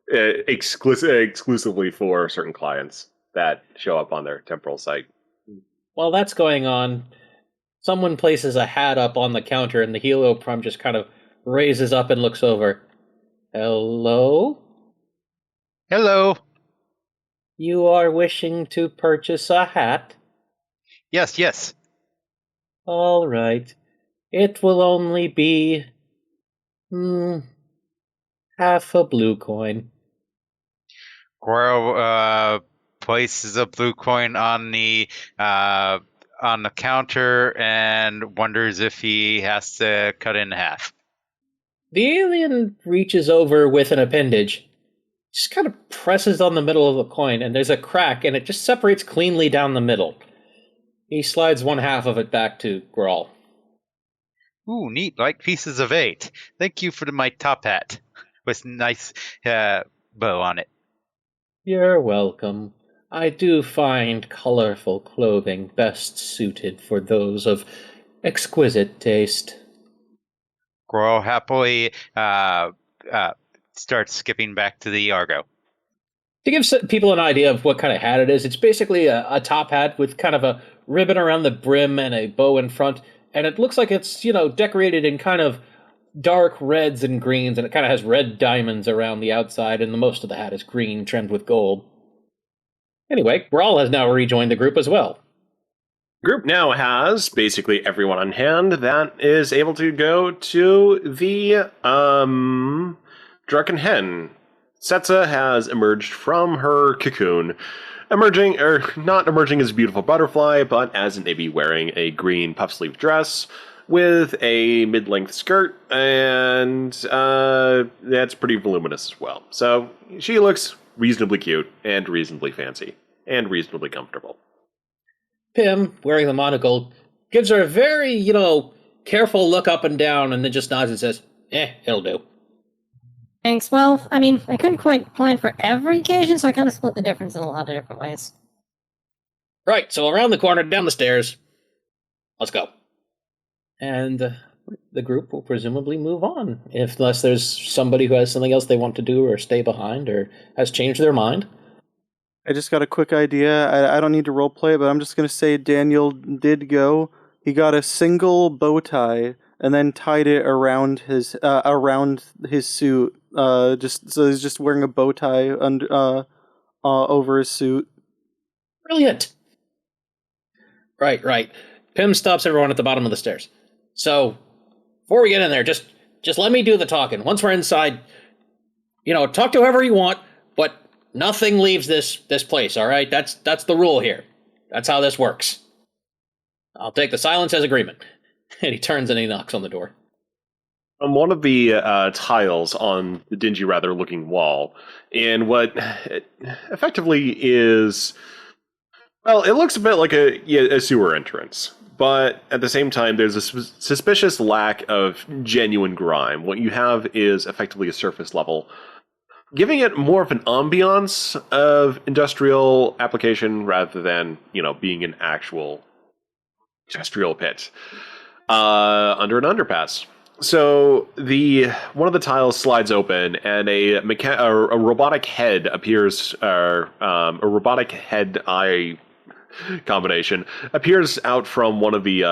[SPEAKER 1] exclusively for certain clients that show up on their temporal site.
[SPEAKER 4] While that's going on, someone places a hat up on the counter and the Helioprim just kind of raises up and looks over. Hello?
[SPEAKER 3] Hello.
[SPEAKER 4] You are wishing to purchase a hat?
[SPEAKER 3] Yes.
[SPEAKER 4] All right. It will only be... half a blue coin.
[SPEAKER 3] Well, places a blue coin on the counter and wonders if he has to cut it in half.
[SPEAKER 4] The alien reaches over with an appendage, just kind of presses on the middle of the coin, and there's a crack, and it just separates cleanly down the middle. He slides one half of it back to Grawl.
[SPEAKER 3] Ooh, neat, like pieces of 8. Thank you for my top hat with nice bow on it.
[SPEAKER 4] You're welcome. I do find colorful clothing best suited for those of exquisite taste.
[SPEAKER 3] Grawl happily starts skipping back to the Argo.
[SPEAKER 4] To give people an idea of what kind of hat it is, it's basically a top hat with kind of a ribbon around the brim and a bow in front, and it looks like it's, decorated in kind of dark reds and greens, and it kind of has red diamonds around the outside, and the most of the hat is green trimmed with gold. Anyway, Grawl has now rejoined the group as well.
[SPEAKER 1] Group now has basically everyone on hand that is able to go to the Drunken Hen. Setsa has emerged from her cocoon, not emerging as a beautiful butterfly, but as an Ibby wearing a green puff sleeve dress with a mid-length skirt, and that's pretty voluminous as well. So she looks reasonably cute and reasonably fancy and reasonably comfortable.
[SPEAKER 4] Pim, wearing the monocle, gives her a very, careful look up and down, and then just nods and says, it'll do.
[SPEAKER 7] Thanks. Well, I mean, I couldn't quite plan for every occasion, so I kind of split the difference in a lot of different ways.
[SPEAKER 4] Right, so around the corner, down the stairs. Let's go. And the group will presumably move on, unless there's somebody who has something else they want to do or stay behind or has changed their mind.
[SPEAKER 8] I just got a quick idea. I don't need to roleplay, but I'm just going to say Daniel did go. He got a single bow tie and then tied it around his suit. So he's just wearing a bow tie over his suit.
[SPEAKER 4] Brilliant. Right. Pim stops everyone at the bottom of the stairs. So, before we get in there, just let me do the talking. Once we're inside, talk to whoever you want, but nothing leaves this place, all right? That's the rule here. That's how this works. I'll take the silence as agreement. And he turns and he knocks on the door.
[SPEAKER 1] On one of the tiles on the dingy, rather-looking wall, in what effectively is... Well, it looks a bit like a sewer entrance, but at the same time, there's a suspicious lack of genuine grime. What you have is effectively a surface level, giving it more of an ambiance of industrial application rather than, being an actual industrial pit under an underpass. So one of the tiles slides open, and a robotic head appears, a robotic head eye combination appears out from one of the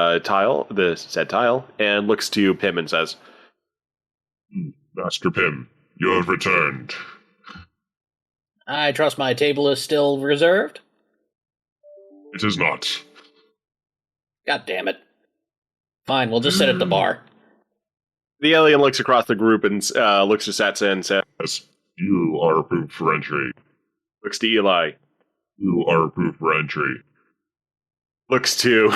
[SPEAKER 1] said tile, and looks to Pim and says,
[SPEAKER 9] Master Pim, you have returned.
[SPEAKER 4] I trust my table is still reserved?
[SPEAKER 9] It is not.
[SPEAKER 4] God damn it. Fine, we'll just sit at the bar.
[SPEAKER 1] The alien looks across the group and looks to Satsa and says,
[SPEAKER 9] You are approved for entry.
[SPEAKER 1] Looks to Eli.
[SPEAKER 9] You are approved for entry.
[SPEAKER 1] Looks to...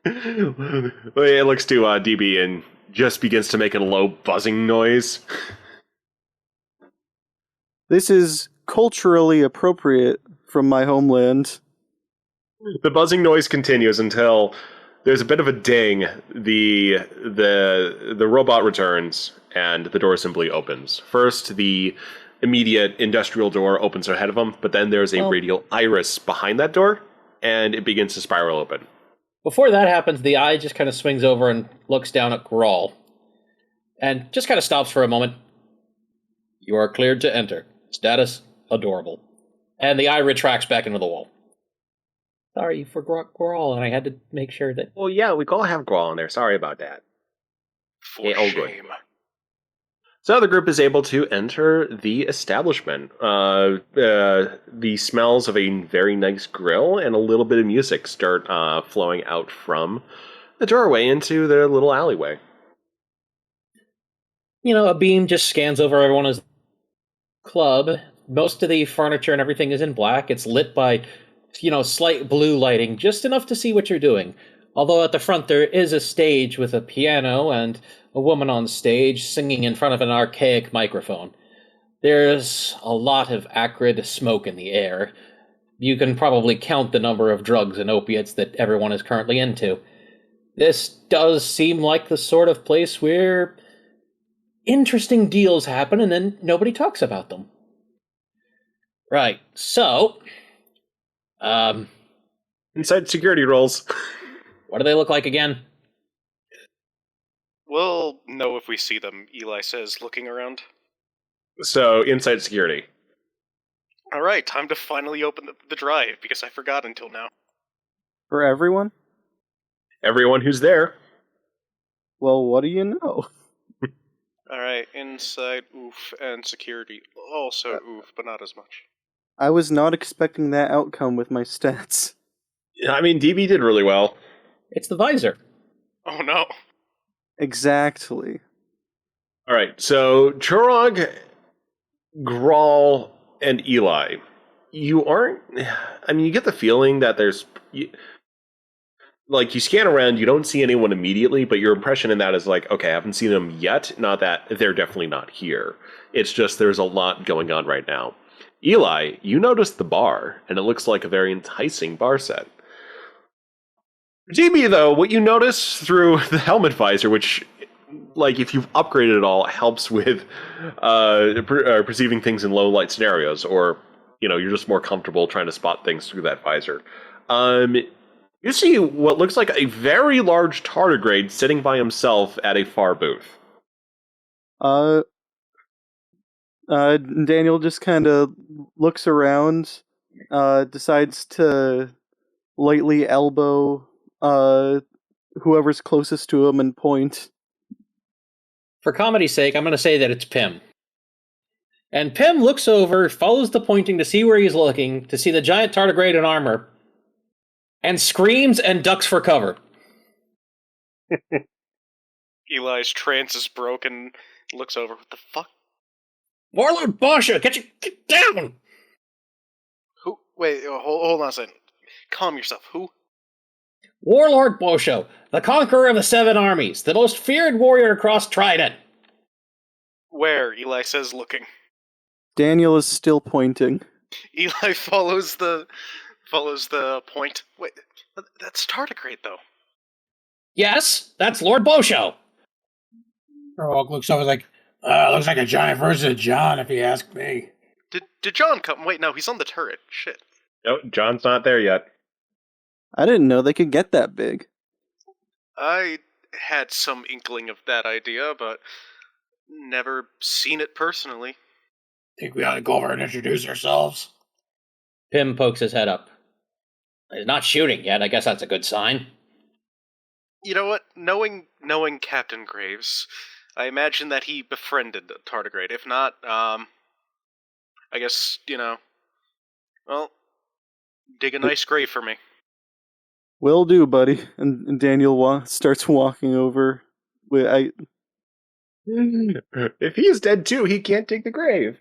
[SPEAKER 1] it looks to DB and just begins to make a low buzzing noise.
[SPEAKER 8] This is culturally appropriate from my homeland.
[SPEAKER 1] The buzzing noise continues until there's a bit of a ding. The robot returns, and the door simply opens. First, the immediate industrial door opens ahead of him, but then there's a radial iris behind that door, and it begins to spiral open.
[SPEAKER 4] Before that happens, the eye just kind of swings over and looks down at Grawl, and just kind of stops for a moment. You are cleared to enter. Status, adorable. And the eye retracts back into the wall. Sorry for Grawl, and I had to make sure that...
[SPEAKER 1] Well, yeah, we all have Grawl in there. Sorry about that.
[SPEAKER 5] For shame.
[SPEAKER 1] So the group is able to enter the establishment. The smells of a very nice grill and a little bit of music start flowing out from the doorway into their little alleyway.
[SPEAKER 4] A beam just scans over everyone as club. Most of the furniture and everything is in black. It's lit by, slight blue lighting, just enough to see what you're doing. Although at the front there is a stage with a piano and a woman on stage singing in front of an archaic microphone. There's a lot of acrid smoke in the air. You can probably count the number of drugs and opiates that everyone is currently into. This does seem like the sort of place where interesting deals happen and then nobody talks about them. Right, so...
[SPEAKER 1] Inside security rolls.
[SPEAKER 4] What do they look like again?
[SPEAKER 5] We'll know if we see them, Eli says, looking around.
[SPEAKER 1] So, inside security.
[SPEAKER 5] Alright, time to finally open the drive, because I forgot until now.
[SPEAKER 8] For everyone?
[SPEAKER 1] Everyone who's there.
[SPEAKER 8] Well, what do you know?
[SPEAKER 5] Alright, inside, oof, and security. Also oof, but not as much.
[SPEAKER 8] I was not expecting that outcome with my stats.
[SPEAKER 1] I mean, DB did really well.
[SPEAKER 4] It's the visor.
[SPEAKER 5] Oh no.
[SPEAKER 8] Exactly.
[SPEAKER 1] Alright, so Churog, Grawl, and Eli. You aren't... I mean, you get the feeling that there's... you scan around, you don't see anyone immediately, but your impression in that is like, okay, I haven't seen them yet, not that they're definitely not here. It's just there's a lot going on right now. Eli, you notice the bar, and it looks like a very enticing bar set. GB, though, what you notice through the helmet visor, which, if you've upgraded it all, helps with perceiving things in low light scenarios, or, you're just more comfortable trying to spot things through that visor. You see what looks like a very large tardigrade sitting by himself at a far booth.
[SPEAKER 8] Daniel just kind of looks around, decides to lightly elbow whoever's closest to him and point.
[SPEAKER 4] For comedy's sake, I'm going to say that it's Pim. And Pim looks over, follows the pointing to see where he's looking, to see the giant tardigrade in armor, and screams and ducks for cover.
[SPEAKER 5] Eli's trance is broken, looks over, what the fuck?
[SPEAKER 4] Warlord Basha, get down!
[SPEAKER 5] Who? Wait, hold on a second. Calm yourself, who?
[SPEAKER 4] Warlord Bosho, the conqueror of the 7 armies, the most feared warrior across Trident.
[SPEAKER 5] Where? Eli says, looking.
[SPEAKER 8] Daniel is still pointing.
[SPEAKER 5] Eli follows the point. Wait, that's tardigrade, though.
[SPEAKER 4] Yes, that's Lord Bosho.
[SPEAKER 2] Churog looks over like, looks like a giant versus a John, if you ask me.
[SPEAKER 5] Did John come? Wait, no, he's on the turret. Shit.
[SPEAKER 1] No, John's not there yet.
[SPEAKER 8] I didn't know they could get that big.
[SPEAKER 5] I had some inkling of that idea, but never seen it personally.
[SPEAKER 2] Think we ought to go over and introduce ourselves?
[SPEAKER 4] Pim pokes his head up. He's not shooting yet. I guess that's a good sign.
[SPEAKER 5] You know what? Knowing Captain Graves, I imagine that he befriended Tardigrade. If not, I guess, well, dig a nice grave for me.
[SPEAKER 8] Will do, buddy. And Daniel starts walking over.
[SPEAKER 1] If he is dead too, he can't dig the grave.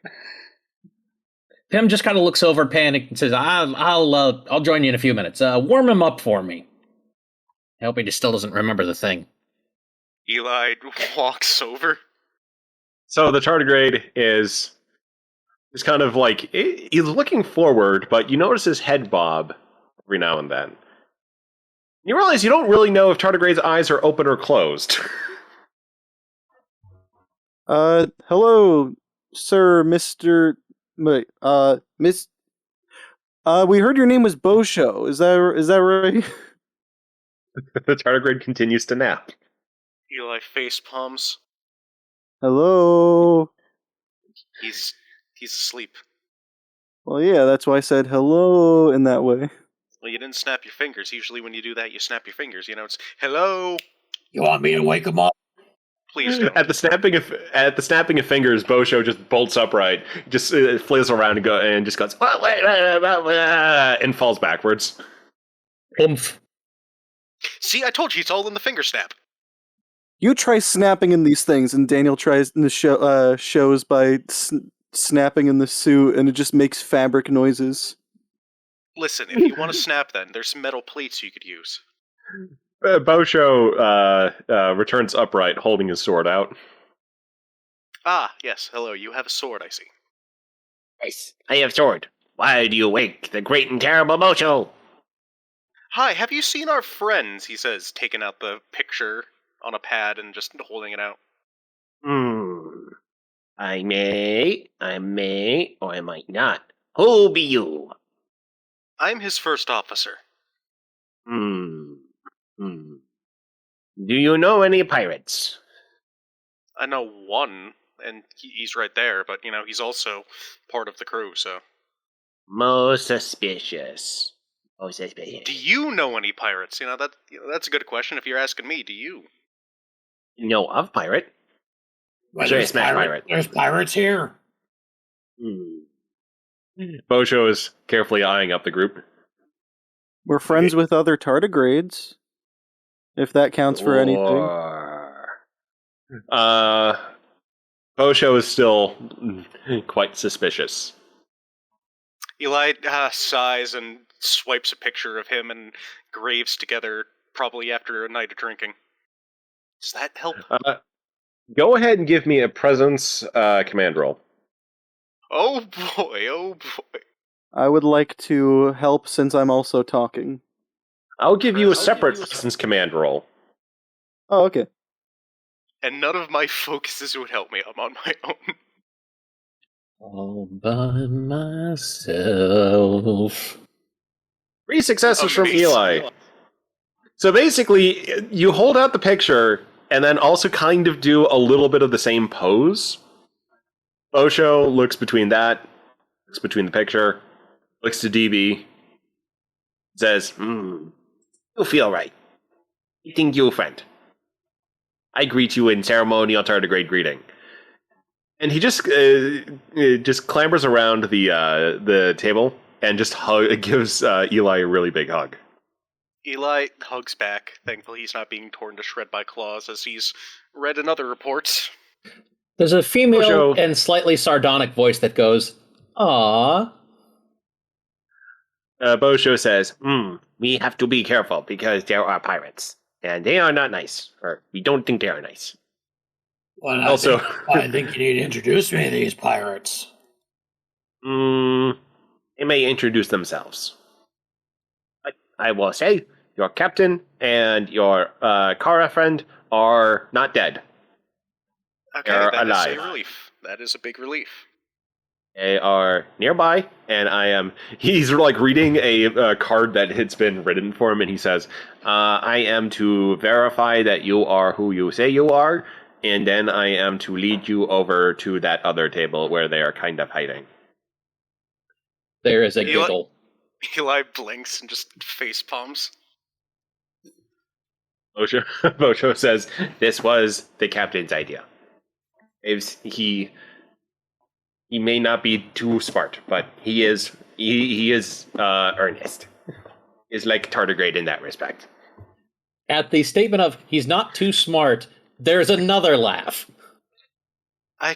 [SPEAKER 4] Pim just kind of looks over, panicked, and says, "I'll join you in a few minutes. Warm him up for me." I hope he just still doesn't remember the thing.
[SPEAKER 5] Eli walks over.
[SPEAKER 1] So the tardigrade is kind of like, he's looking forward, but you notice his head bob every now and then. You realize you don't really know if tardigrade's eyes are open or closed.
[SPEAKER 8] Hello, sir, Mr. Wait, Miss. We heard your name was Bosho. Is that right?
[SPEAKER 1] The tardigrade continues to nap.
[SPEAKER 5] Eli face palms.
[SPEAKER 8] Hello.
[SPEAKER 5] He's asleep.
[SPEAKER 8] Well, yeah, that's why I said hello in that way.
[SPEAKER 5] Well, you didn't snap your fingers. Usually when you do that, you snap your fingers. It's hello.
[SPEAKER 2] You want me to wake him up?
[SPEAKER 5] Please don't.
[SPEAKER 1] At the snapping of fingers, Bosho just bolts upright, just flails around and just goes and falls backwards.
[SPEAKER 4] Oomph.
[SPEAKER 5] See, I told you it's all in the finger snap.
[SPEAKER 8] You try snapping in these things, and Daniel tries in the shows by snapping in the suit, and it just makes fabric noises.
[SPEAKER 5] Listen, if you want to snap, then there's some metal plates you could use.
[SPEAKER 1] Bosho returns upright, holding his sword out.
[SPEAKER 5] Ah, yes. Hello. You have a sword, I see.
[SPEAKER 10] Yes, I have sword. Why do you wake the great and terrible Mocho?
[SPEAKER 5] Hi, have you seen our friends? He says, taking out the picture on a pad and just holding it out.
[SPEAKER 10] I may, or I might not. Who be you?
[SPEAKER 5] I'm his first officer.
[SPEAKER 10] Do you know any pirates?
[SPEAKER 5] I know one, and he's right there, but, he's also part of the crew, so...
[SPEAKER 10] Most suspicious. Most suspicious.
[SPEAKER 5] Do you know any pirates? That's a good question. If you're asking me, do you?
[SPEAKER 10] Know of pirate?
[SPEAKER 2] Well,
[SPEAKER 10] Sure,
[SPEAKER 2] there's,
[SPEAKER 10] smash pirate.
[SPEAKER 2] There's pirates here.
[SPEAKER 1] Bosho is carefully eyeing up the group.
[SPEAKER 8] We're friends with other tardigrades, if that counts for anything.
[SPEAKER 1] Bosho is still quite suspicious.
[SPEAKER 5] Eli sighs and swipes a picture of him and Graves together, probably after a night of drinking. Does that help?
[SPEAKER 1] Go ahead and give me a presence command roll.
[SPEAKER 5] Oh boy, oh boy.
[SPEAKER 8] I would like to help since I'm also talking.
[SPEAKER 1] I'll give you a separate presence command roll.
[SPEAKER 8] Oh, okay.
[SPEAKER 5] And none of my focuses would help me. I'm on my own.
[SPEAKER 4] All by myself.
[SPEAKER 1] 3 successes from Eli. So basically, you hold out the picture and then also kind of do a little bit of the same pose. Bosho looks between the picture, looks to DB, says,
[SPEAKER 10] You feel right. I think you, friend. I greet you in ceremonial tardigrade greeting.
[SPEAKER 1] and he just clambers around the table and just gives Eli a really big hug.
[SPEAKER 5] Eli hugs back, thankful he's not being torn to shred by claws, as he's read in other reports.
[SPEAKER 4] There's a female
[SPEAKER 1] Bosho.
[SPEAKER 4] and slightly sardonic voice that goes, "Aww."
[SPEAKER 1] Bosho says,
[SPEAKER 10] We have to be careful because there are pirates. And they are not nice. Or we don't think they are nice.
[SPEAKER 2] Well,
[SPEAKER 1] Also-
[SPEAKER 2] I think you need to introduce me to these pirates.
[SPEAKER 10] They may introduce themselves. But I will say, your captain and your Kara friend are not dead.
[SPEAKER 5] Okay,
[SPEAKER 10] They're
[SPEAKER 5] that is
[SPEAKER 10] alive.
[SPEAKER 5] a relief. That is a big relief.
[SPEAKER 1] They are nearby, and he's like reading a card that has been written for him, and he says, I am to verify that you are who you say you are, and then I am to lead you over to that other table where they are kind of hiding.
[SPEAKER 4] There is a
[SPEAKER 5] Eli-
[SPEAKER 4] giggle.
[SPEAKER 5] Eli blinks and just face palms.
[SPEAKER 1] Bosho says,
[SPEAKER 10] This was the captain's idea.
[SPEAKER 1] he may not be too smart, but he is
[SPEAKER 10] Earnest. Is like tardigrade in that respect.
[SPEAKER 4] At the statement of, he's not too smart, there's another laugh.
[SPEAKER 5] I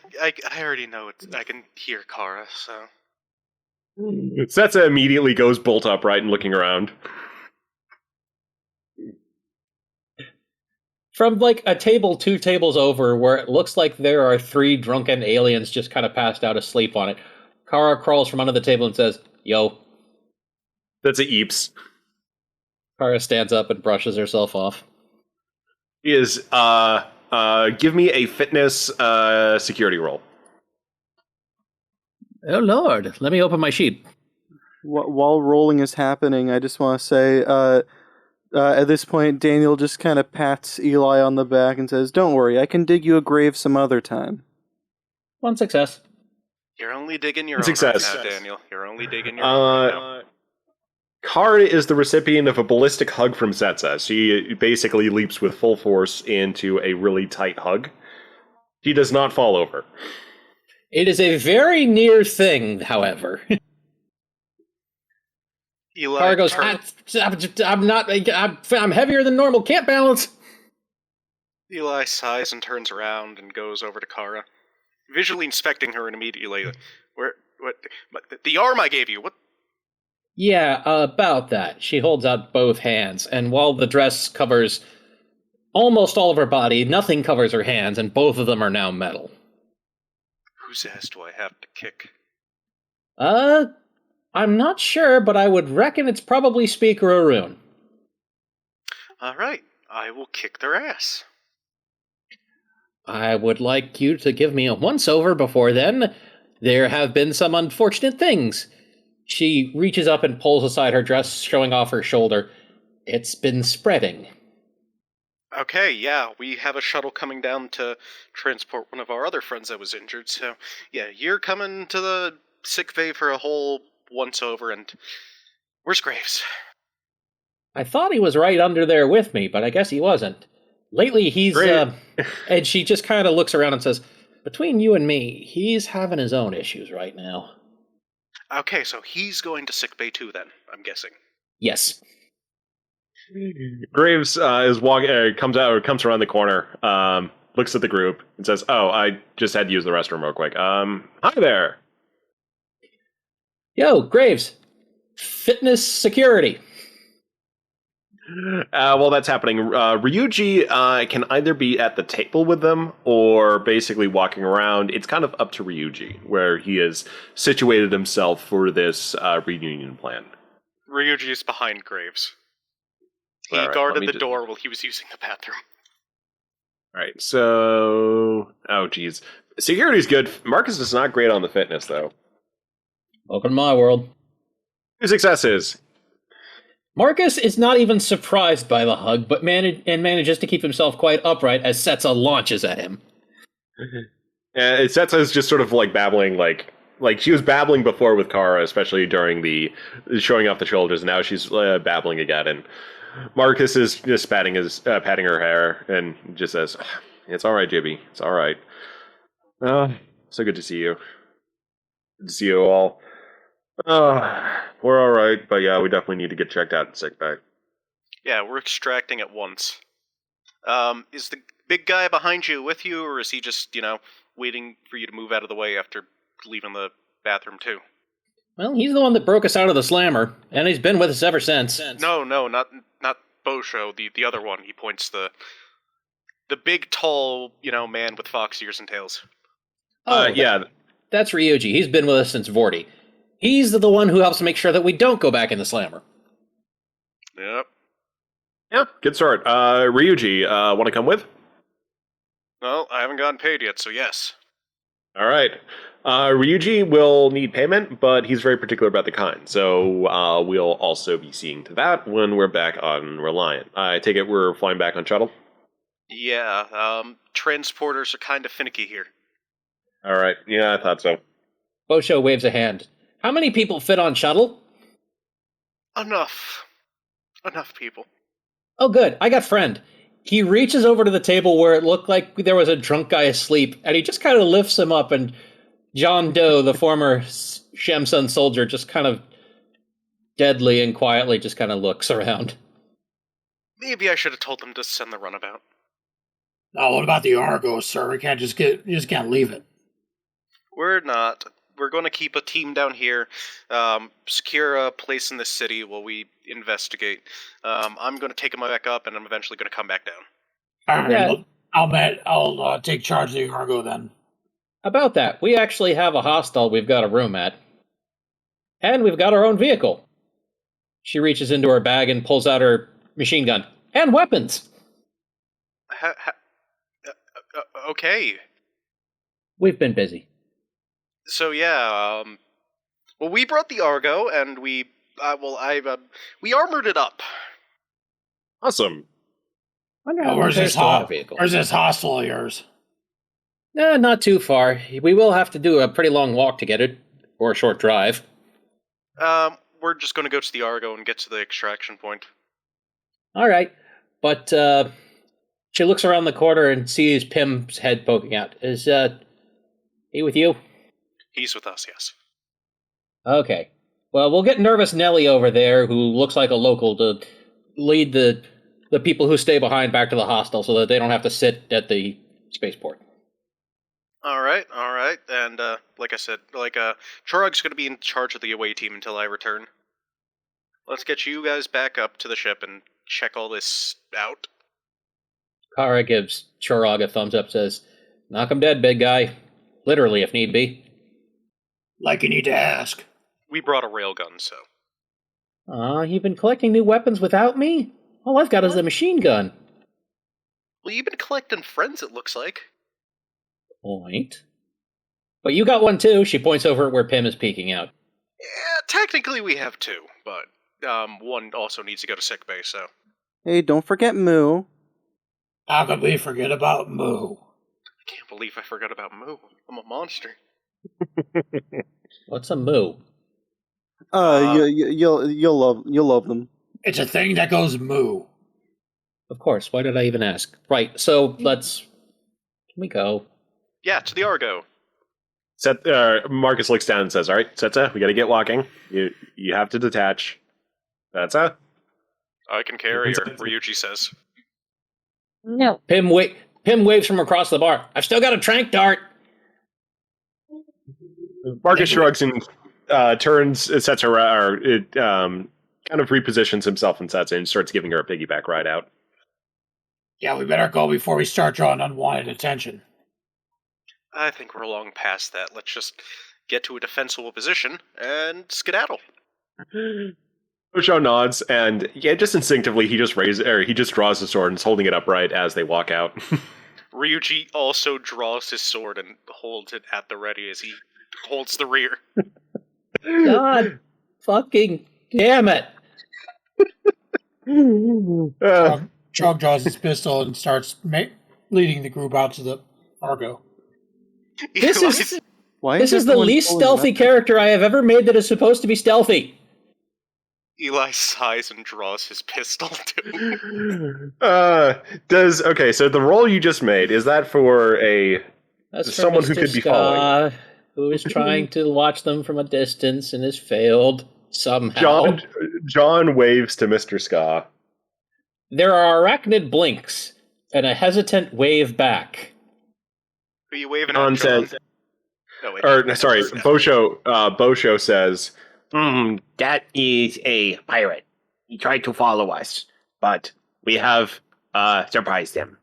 [SPEAKER 5] already know it. I can hear Kara, so...
[SPEAKER 1] Setsa immediately goes bolt upright and looking around.
[SPEAKER 4] From like a table 2 tables over, where it looks like there are 3 drunken aliens just kind of passed out asleep on it, Kara crawls from under the table and says, "Yo."
[SPEAKER 1] That's a Eeps.
[SPEAKER 4] Kara stands up and brushes herself off.
[SPEAKER 1] He is give me a fitness security roll.
[SPEAKER 4] Oh lord, let me open my sheet.
[SPEAKER 8] While rolling is happening, I just want to say, at this point, Daniel just kind of pats Eli on the back and says, "Don't worry, I can dig you a grave some other time."
[SPEAKER 4] 1 success.
[SPEAKER 5] You're only digging your
[SPEAKER 1] Success.
[SPEAKER 5] own right now, Daniel. You're only digging your own right now.
[SPEAKER 1] Kara is the recipient of a ballistic hug from Setsa. She basically leaps with full force into a really tight hug. She does not fall over.
[SPEAKER 4] It is a very near thing, however.
[SPEAKER 5] Eli
[SPEAKER 4] Kara goes,
[SPEAKER 5] turns-
[SPEAKER 4] I'm heavier than normal, can't balance.
[SPEAKER 5] Eli sighs and turns around and goes over to Kara. visually inspecting her and immediately, the arm I gave you, what?
[SPEAKER 4] Yeah, about that. She holds out both hands, and while the dress covers almost all of her body, nothing covers her hands, and both of them are now metal.
[SPEAKER 5] Whose ass do I have to kick?
[SPEAKER 4] I'm not sure, but I would reckon it's probably Speaker Arun.
[SPEAKER 5] Alright, I will kick their ass.
[SPEAKER 4] I would like you to give me a once-over before then. There have been some unfortunate things. She reaches up and pulls aside her dress, showing off her shoulder. It's been spreading.
[SPEAKER 5] Okay, yeah, we have a shuttle coming down to transport one of our other friends that was injured, so yeah, you're coming to the sick bay for a whole once-over, and where's Graves?
[SPEAKER 4] I thought he was right under there with me, but I guess he wasn't. Lately, he's, and she just kind of looks around and says, between you and me, he's having his own issues right now.
[SPEAKER 5] Okay, so he's going to sick bay too then, I'm guessing.
[SPEAKER 4] Yes.
[SPEAKER 1] Graves is walking, comes around the corner, looks at the group, and says, "Oh, I just had to use the restroom real quick. Hi there."
[SPEAKER 4] Yo, Graves. Fitness security.
[SPEAKER 1] While that's happening, Ryuji can either be at the table with them or basically walking around. It's kind of up to Ryuji, where he has situated himself for this reunion plan.
[SPEAKER 5] Ryuji is behind Graves. He
[SPEAKER 1] All right,
[SPEAKER 5] guarded the door while he was using the bathroom.
[SPEAKER 1] Alright, so... Oh, geez. Security's good. Marcus is not great on the fitness, though.
[SPEAKER 4] Welcome to my world.
[SPEAKER 1] 2 successes.
[SPEAKER 4] Marcus is not even surprised by the hug, but manages to keep himself quite upright as Setsa launches at him.
[SPEAKER 1] Setsa is just sort of like babbling, like she was babbling before with Kara, especially during the showing off the shoulders, and now she's babbling again, and Marcus is just patting her hair, and just says, "It's all right, Jibby. It's all right. So good to see you. Good to see you all. We're all right, but yeah, we definitely need to get checked out in sick bay."
[SPEAKER 5] Yeah, we're extracting at once. Is the big guy behind you with you, or is he just, waiting for you to move out of the way after leaving the bathroom too?
[SPEAKER 4] Well, he's the one that broke us out of the slammer, and he's been with us ever since.
[SPEAKER 5] No, not Bosho, the other one. He points the big, tall, man with fox ears and tails.
[SPEAKER 1] Yeah.
[SPEAKER 4] That's Ryuji. He's been with us since Vorty. He's the one who helps make sure that we don't go back in the slammer.
[SPEAKER 5] Yep.
[SPEAKER 1] Yeah, good start. Ryuji, want to come with?
[SPEAKER 5] Well, I haven't gotten paid yet, so yes.
[SPEAKER 1] All right. Ryuji will need payment, but he's very particular about the kind, so we'll also be seeing to that when we're back on Reliant. I take it we're flying back on shuttle?
[SPEAKER 5] Yeah, transporters are kind of finicky here.
[SPEAKER 1] All right. Yeah, I thought so.
[SPEAKER 4] Bosho waves a hand. How many people fit on shuttle?
[SPEAKER 5] Enough people.
[SPEAKER 4] Oh, good. I got friend. He reaches over to the table where it looked like there was a drunk guy asleep, and he just kind of lifts him up, and John Doe, the former Shamsun soldier, just kind of deadly and quietly just kind of looks around.
[SPEAKER 5] Maybe I should have told them to send the runabout.
[SPEAKER 2] Oh, what about the Argo, sir? You just can't leave it.
[SPEAKER 5] We're not. We're going to keep a team down here, secure a place in this city while we investigate. I'm going to take them back up, and I'm eventually going to come back down.
[SPEAKER 2] All right, yeah. I'll take charge of the Argo then.
[SPEAKER 4] About that, we actually have a hostel we've got a room at. And we've got our own vehicle. She reaches into her bag and pulls out her machine gun. And weapons!
[SPEAKER 5] Okay.
[SPEAKER 4] We've been busy.
[SPEAKER 5] So yeah, well, we brought the Argo, and we armored it up.
[SPEAKER 1] Awesome.
[SPEAKER 2] Where's this hostel of yours?
[SPEAKER 4] Not too far. We will have to do a pretty long walk to get it, or a short drive.
[SPEAKER 5] We're just going to go to the Argo and get to the extraction point.
[SPEAKER 4] All right, but she looks around the corner and sees Pim's head poking out. Is he with you?
[SPEAKER 5] He's with us, yes.
[SPEAKER 4] Okay. Well, we'll get Nervous Nelly over there, who looks like a local, to lead the people who stay behind back to the hostel so that they don't have to sit at the spaceport.
[SPEAKER 5] All right, and like I said, Chorog's going to be in charge of the away team until I return. Let's get you guys back up to the ship and check all this out.
[SPEAKER 4] Kara gives Chorog a thumbs up, says, "Knock him dead, big guy. Literally, if need be."
[SPEAKER 2] Like you need to ask.
[SPEAKER 5] We brought a railgun, so.
[SPEAKER 4] You've been collecting new weapons without me? All I've got is a machine gun.
[SPEAKER 5] Well, you've been collecting friends, it looks like.
[SPEAKER 4] Point. But you got one too. She points over at where Pym is peeking out.
[SPEAKER 5] Yeah, technically we have two, but one also needs to go to sickbay, so.
[SPEAKER 8] Hey, don't forget Moo.
[SPEAKER 2] How could we forget about Moo?
[SPEAKER 5] I can't believe I forgot about Moo. I'm a monster.
[SPEAKER 4] What's a moo?
[SPEAKER 8] You'll love them.
[SPEAKER 2] It's a thing that goes moo.
[SPEAKER 4] Of course. Why did I even ask? Right. So can we go?
[SPEAKER 5] Yeah, to the Argo.
[SPEAKER 1] Marcus looks down and says, "All right, Setsa, we got to get walking. You have to detach. Setsa."
[SPEAKER 5] I can carry her, Ryuji says.
[SPEAKER 7] No.
[SPEAKER 4] Pym waves from across the bar. I've still got a trank dart.
[SPEAKER 1] Marcus shrugs and sets her, kind of repositions himself and sets in and starts giving her a piggyback ride out.
[SPEAKER 2] Yeah, we better go before we start drawing unwanted attention.
[SPEAKER 5] I think we're long past that. Let's just get to a defensible position and skedaddle.
[SPEAKER 1] Osho nods, and just instinctively he just draws his sword and is holding it upright as they walk out.
[SPEAKER 5] Ryuji also draws his sword and holds it at the ready as he holds the rear.
[SPEAKER 4] God fucking damn it.
[SPEAKER 2] Chog draws his pistol and starts leading the group out to the Argo.
[SPEAKER 4] This is
[SPEAKER 8] Why
[SPEAKER 4] this is the
[SPEAKER 8] everyone
[SPEAKER 4] least
[SPEAKER 8] pulling
[SPEAKER 4] stealthy
[SPEAKER 8] weapons?
[SPEAKER 4] character I have ever made that is supposed to be stealthy.
[SPEAKER 5] Eli sighs and draws his pistol too.
[SPEAKER 1] So the roll you just made, is that for
[SPEAKER 4] That's for
[SPEAKER 1] someone who
[SPEAKER 4] Mr.
[SPEAKER 1] could be following?
[SPEAKER 4] Who is trying to watch them from a distance and has failed somehow.
[SPEAKER 1] John waves to Mr. Ska.
[SPEAKER 4] There are arachnid blinks and a hesitant wave back.
[SPEAKER 5] Who are you waving
[SPEAKER 1] John
[SPEAKER 5] at, John?
[SPEAKER 1] says,
[SPEAKER 5] No, wait,
[SPEAKER 1] Bosho says,
[SPEAKER 10] That is a pirate. He tried to follow us, but we have surprised him.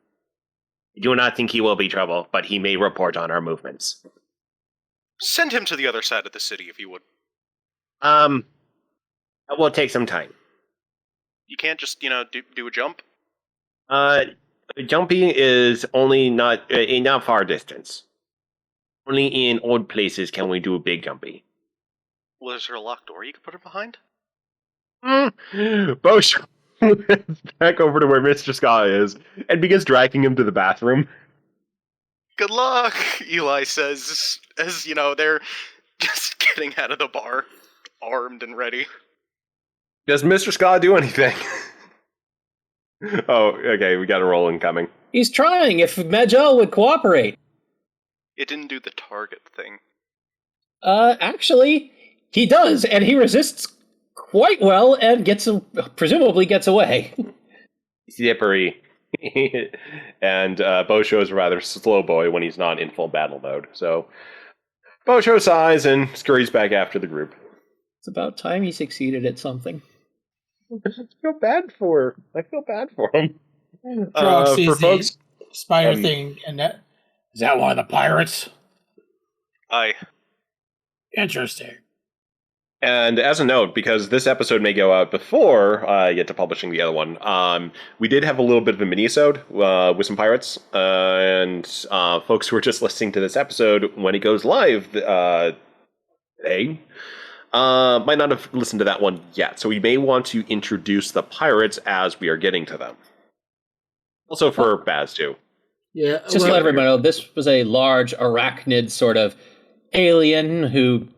[SPEAKER 10] We do not think he will be trouble, but he may report on our movements.
[SPEAKER 5] Send him to the other side of the city, if you would.
[SPEAKER 10] That will take some time.
[SPEAKER 5] You can't just, do a jump?
[SPEAKER 10] Jumping is only not far distance. Only in old places can we do a big jumpy.
[SPEAKER 5] Well, is there a locked door you could put him behind?
[SPEAKER 1] Bosho back over to where Mr. Ska is and begins dragging him to the bathroom.
[SPEAKER 5] Good luck, Eli says, as, they're just getting out of the bar, armed and ready.
[SPEAKER 1] Does Mr. Ska do anything? Oh, okay, we got a roll incoming.
[SPEAKER 4] He's trying if Majel would cooperate.
[SPEAKER 5] It didn't do the target thing.
[SPEAKER 4] Actually, he does, and he resists quite well and presumably gets away.
[SPEAKER 1] Zippery. And Bosho is a rather slow boy when he's not in full battle mode. So Bosho sighs and scurries back after the group.
[SPEAKER 4] It's about time he succeeded at something.
[SPEAKER 1] I feel bad for him.
[SPEAKER 2] Chog sees
[SPEAKER 1] for folks,
[SPEAKER 2] the spider thing, and is that one of the pirates?
[SPEAKER 5] Aye.
[SPEAKER 2] Interesting.
[SPEAKER 1] and as a note, because this episode may go out before I get to publishing the other one, we did have a little bit of a mini-sode with some pirates, and folks who are just listening to this episode when it goes live, they might not have listened to that one yet, so we may want to introduce the pirates as we are getting to them. Also for Baz, too.
[SPEAKER 6] Yeah,
[SPEAKER 4] Just to let everybody know, this was a large arachnid sort of alien who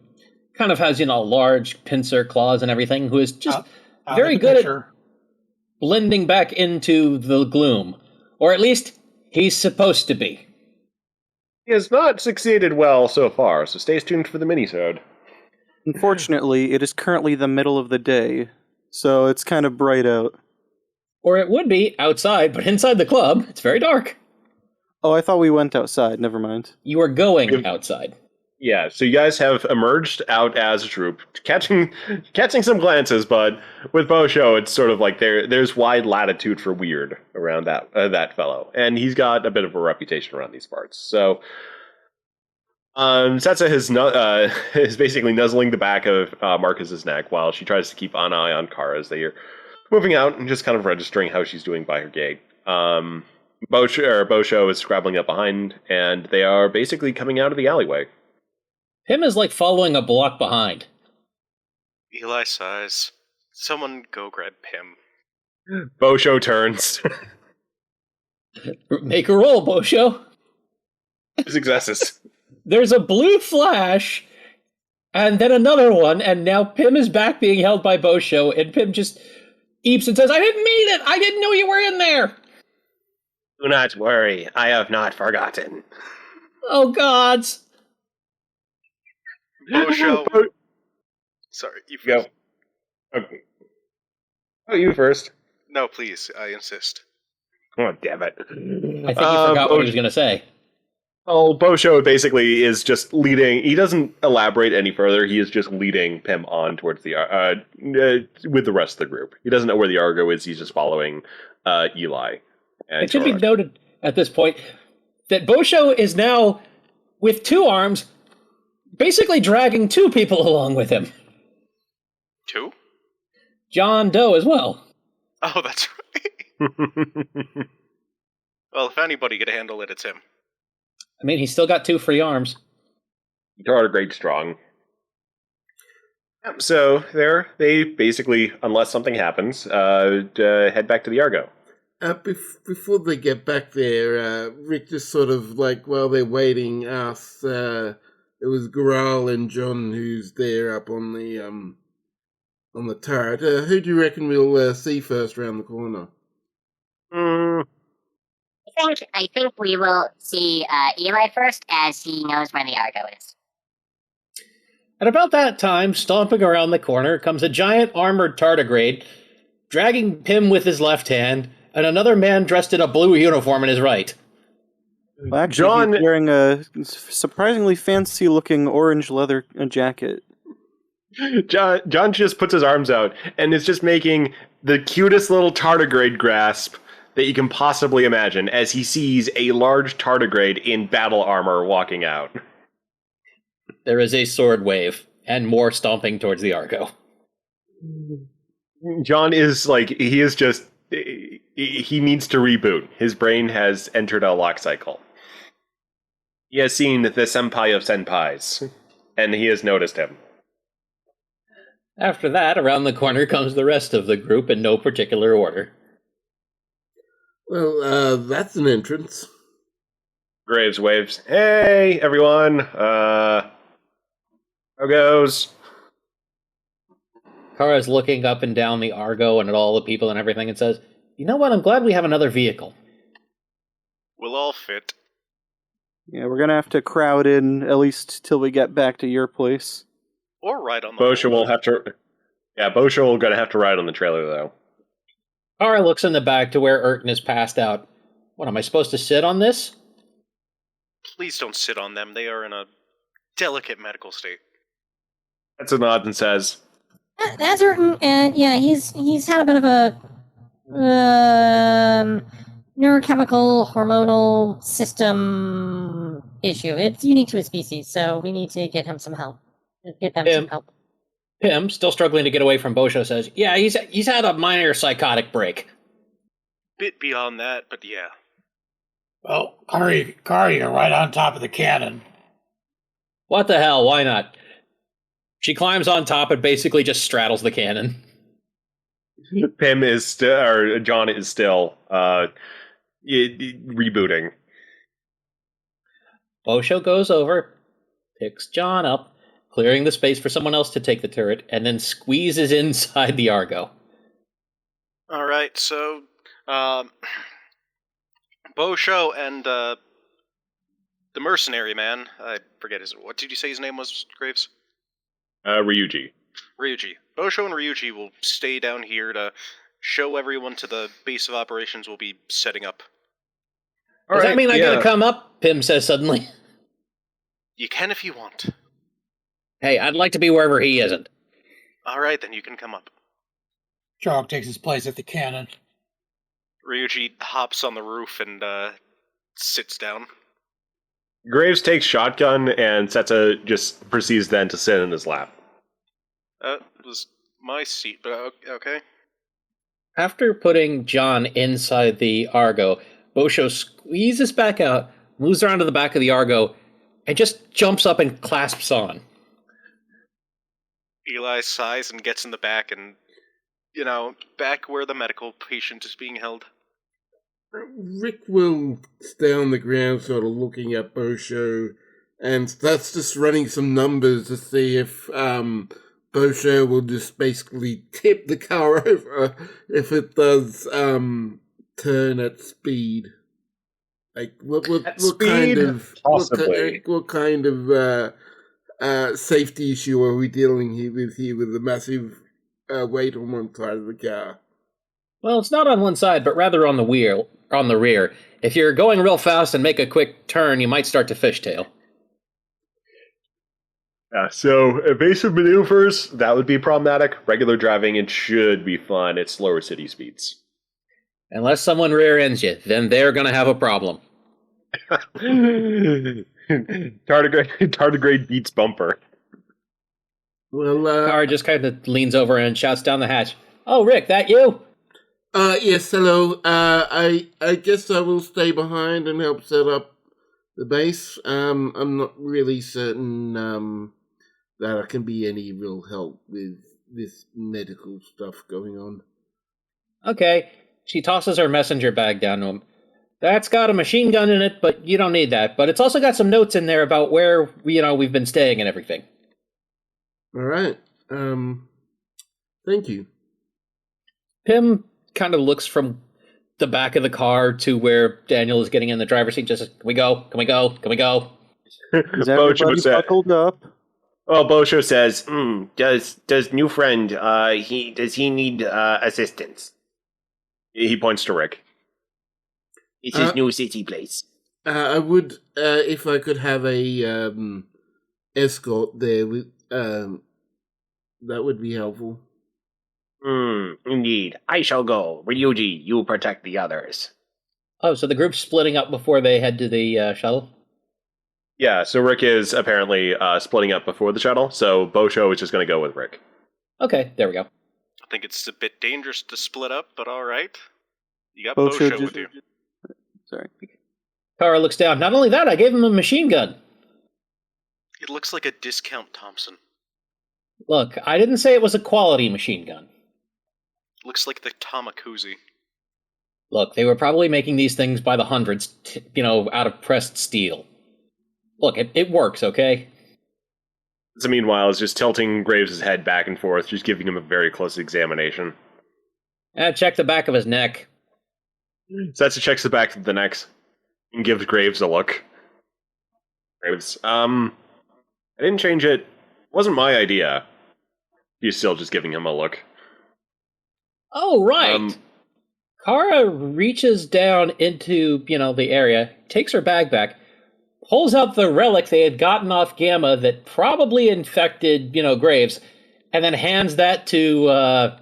[SPEAKER 4] kind of has, large pincer claws and everything, who is just very good at blending back into the gloom. Or at least, he's supposed to be.
[SPEAKER 1] He has not succeeded well so far, so stay tuned for the mini-sode.
[SPEAKER 8] Unfortunately, it is currently the middle of the day, so it's kind of bright out.
[SPEAKER 4] Or it would be outside, but inside the club, it's very dark.
[SPEAKER 8] Oh, I thought we went outside. Never mind.
[SPEAKER 4] You are going outside.
[SPEAKER 1] Yeah, so you guys have emerged out as a troop, catching some glances, but with Bosho, it's sort of like there's wide latitude for weird around that fellow, and he's got a bit of a reputation around these parts. So, Setsa is basically nuzzling the back of Marcus's neck while she tries to keep an eye on Kara as they are moving out and just kind of registering how she's doing by her gate. Bosho is scrabbling up behind, and they are basically coming out of the alleyway.
[SPEAKER 4] Pim is like following a block behind.
[SPEAKER 5] Eli sighs. Someone go grab Pim.
[SPEAKER 1] Bosho turns.
[SPEAKER 4] Make a roll, Bosho.
[SPEAKER 1] Successes.
[SPEAKER 4] There's a blue flash, and then another one, and now Pim is back being held by Bosho, and Pim just eeps and says, I didn't mean it! I didn't know you were in there!
[SPEAKER 10] Do not worry, I have not forgotten.
[SPEAKER 4] Oh, gods!
[SPEAKER 5] Bosho. Sorry, you
[SPEAKER 1] Go.
[SPEAKER 5] first.
[SPEAKER 1] Okay. Oh, you first.
[SPEAKER 5] No, please, I insist.
[SPEAKER 1] Oh, damn it.
[SPEAKER 4] I think he forgot what he was going to say.
[SPEAKER 1] Well, Bosho basically is just leading. He doesn't elaborate any further. He is just leading Pim on towards the with the rest of the group. He doesn't know where the Argo is. He's just following Eli. And
[SPEAKER 4] It should be
[SPEAKER 1] Torok.
[SPEAKER 4] noted at this point that Bosho is now, with two arms, basically dragging two people along with him.
[SPEAKER 5] Two?
[SPEAKER 4] John Doe as well.
[SPEAKER 5] Oh, that's right. Well, if anybody could handle it, it's him.
[SPEAKER 4] I mean, he's still got two free arms.
[SPEAKER 1] Tardigrade strong. Yep, so they basically, unless something happens, head back to the Argo.
[SPEAKER 6] Before they get back there, Rick just sort of like while they're waiting asks. It was Goral and John who's there up on the turret. Who do you reckon we'll see first around the corner?
[SPEAKER 11] I think we will see Eli first, as he knows where the Argo is.
[SPEAKER 4] At about that time, stomping around the corner, comes a giant armored tardigrade, dragging Pim with his left hand, and another man dressed in a blue uniform in his right.
[SPEAKER 8] Well, actually, he's wearing a surprisingly fancy-looking orange leather jacket.
[SPEAKER 1] John just puts his arms out and is just making the cutest little tardigrade grasp that you can possibly imagine as he sees a large tardigrade in battle armor walking out.
[SPEAKER 4] There is a sword wave, and more stomping towards the Argo.
[SPEAKER 1] John is like, he needs to reboot. His brain has entered a lock cycle. He has seen the senpai of senpais, and he has noticed him.
[SPEAKER 4] After that, around the corner comes the rest of the group in no particular order.
[SPEAKER 6] Well, that's an entrance.
[SPEAKER 1] Graves waves. Hey, everyone. How goes?
[SPEAKER 4] Kara's looking up and down the Argo and at all the people and everything and says, you know what, I'm glad we have another vehicle.
[SPEAKER 5] We'll all fit.
[SPEAKER 8] Yeah, we're gonna have to crowd in at least till we get back to your place.
[SPEAKER 5] Or ride on the
[SPEAKER 1] Bosho will have to... Yeah, Bosho will gonna have to ride on the trailer, though.
[SPEAKER 4] Kara looks in the back to where Erton is passed out. What, am I supposed to sit on this?
[SPEAKER 5] Please don't sit on them. They are in a delicate medical state.
[SPEAKER 1] That's a nod and says,
[SPEAKER 7] That's Erton, and yeah, he's had a bit of a neurochemical hormonal system issue. It's unique to his species, so we need to get him some help. Get them some help.
[SPEAKER 4] Pim, still struggling to get away from Bosho, says, yeah, he's had a minor psychotic break.
[SPEAKER 5] Bit beyond that, but yeah.
[SPEAKER 2] Well, Kari, you're right on top of the cannon.
[SPEAKER 4] What the hell, why not? She climbs on top and basically just straddles the cannon.
[SPEAKER 1] Pim is still, or John is still rebooting.
[SPEAKER 4] Bosho goes over, picks John up, clearing the space for someone else to take the turret, and then squeezes inside the Argo.
[SPEAKER 5] Alright, so, Bosho and, the mercenary man, I forget what did you say his name was, Graves?
[SPEAKER 1] Ryuji.
[SPEAKER 5] Bosho and Ryuji will stay down here to show everyone to the base of operations we'll be setting up.
[SPEAKER 4] Does that mean I gotta come up? Pim says suddenly.
[SPEAKER 5] You can if you want.
[SPEAKER 4] Hey, I'd like to be wherever he isn't.
[SPEAKER 5] All right, then you can come up.
[SPEAKER 2] Jog takes his place at the cannon.
[SPEAKER 5] Ryuji hops on the roof and sits down.
[SPEAKER 1] Graves takes shotgun and Setsa just proceeds then to sit in his lap.
[SPEAKER 5] It was my seat, but okay.
[SPEAKER 4] After putting John inside the Argo, Bosho squeezes back out, moves around to the back of the Argo, and just jumps up and clasps on.
[SPEAKER 5] Eli sighs and gets in the back and, back where the medical patient is being held.
[SPEAKER 6] Rick will stay on the ground, sort of looking at Bosho, and that's just running some numbers to see if Bosho will just basically tip the car over if it does turn at speed. Like what kind of
[SPEAKER 1] possibly.
[SPEAKER 6] What kind of safety issue are we dealing with the massive weight on one side of the car?
[SPEAKER 4] Well, it's not on one side, but rather on the rear. If you're going real fast and make a quick turn, you might start to fishtail.
[SPEAKER 1] Yeah, so evasive maneuvers, that would be problematic. Regular driving, it should be fun at slower city speeds.
[SPEAKER 4] Unless someone rear ends you, then they're going to have a problem.
[SPEAKER 1] Tardigrade beats bumper.
[SPEAKER 6] Well,
[SPEAKER 4] Car just kind of leans over and shouts down the hatch. Oh, Rick, that you?
[SPEAKER 6] Yes, hello. I guess I will stay behind and help set up the base. I'm not really certain that I can be any real help with this medical stuff going on.
[SPEAKER 4] Okay. She tosses her messenger bag down to him. That's got a machine gun in it, but you don't need that. But it's also got some notes in there about where we've been staying and everything.
[SPEAKER 6] All right. Thank you.
[SPEAKER 4] Pim kind of looks from the back of the car to where Daniel is getting in the driver's seat. Just, can we go? Can we go? Can we go?
[SPEAKER 8] Is everybody buckled up?
[SPEAKER 10] Well, Bosho says, does new friend, does he need assistance?
[SPEAKER 1] He points to Rick.
[SPEAKER 10] It's his new city place.
[SPEAKER 6] I would, if I could have a escort there, that would be helpful.
[SPEAKER 10] Indeed. I shall go. Ryuji, you protect the others.
[SPEAKER 4] Oh, so the group's splitting up before they head to the shuttle?
[SPEAKER 1] Yeah, so Rick is apparently splitting up before the shuttle, so Bosho is just going to go with Rick.
[SPEAKER 4] Okay, there we go.
[SPEAKER 5] I think it's a bit dangerous to split up, but all right. You got
[SPEAKER 8] Bosho
[SPEAKER 5] Bosho with you.
[SPEAKER 8] Sorry.
[SPEAKER 4] Kara looks down. Not only that, I gave him a machine gun.
[SPEAKER 5] It looks like a discount Thompson.
[SPEAKER 4] Look, I didn't say it was a quality machine gun.
[SPEAKER 5] Looks like the Tamakuzi.
[SPEAKER 4] Look, they were probably making these things by the hundreds, out of pressed steel. Look, it works, okay?
[SPEAKER 1] So meanwhile, is just tilting Graves' head back and forth, just giving him a very close examination.
[SPEAKER 4] Check the back of his neck.
[SPEAKER 1] Setsu checks the back of the neck and gives Graves a look. Graves, I didn't change it. It wasn't my idea. He's still just giving him a look.
[SPEAKER 4] Oh, right. Kara reaches down into, the area, takes her bag back, pulls out the relic they had gotten off Gamma that probably infected, Graves, and then hands that to,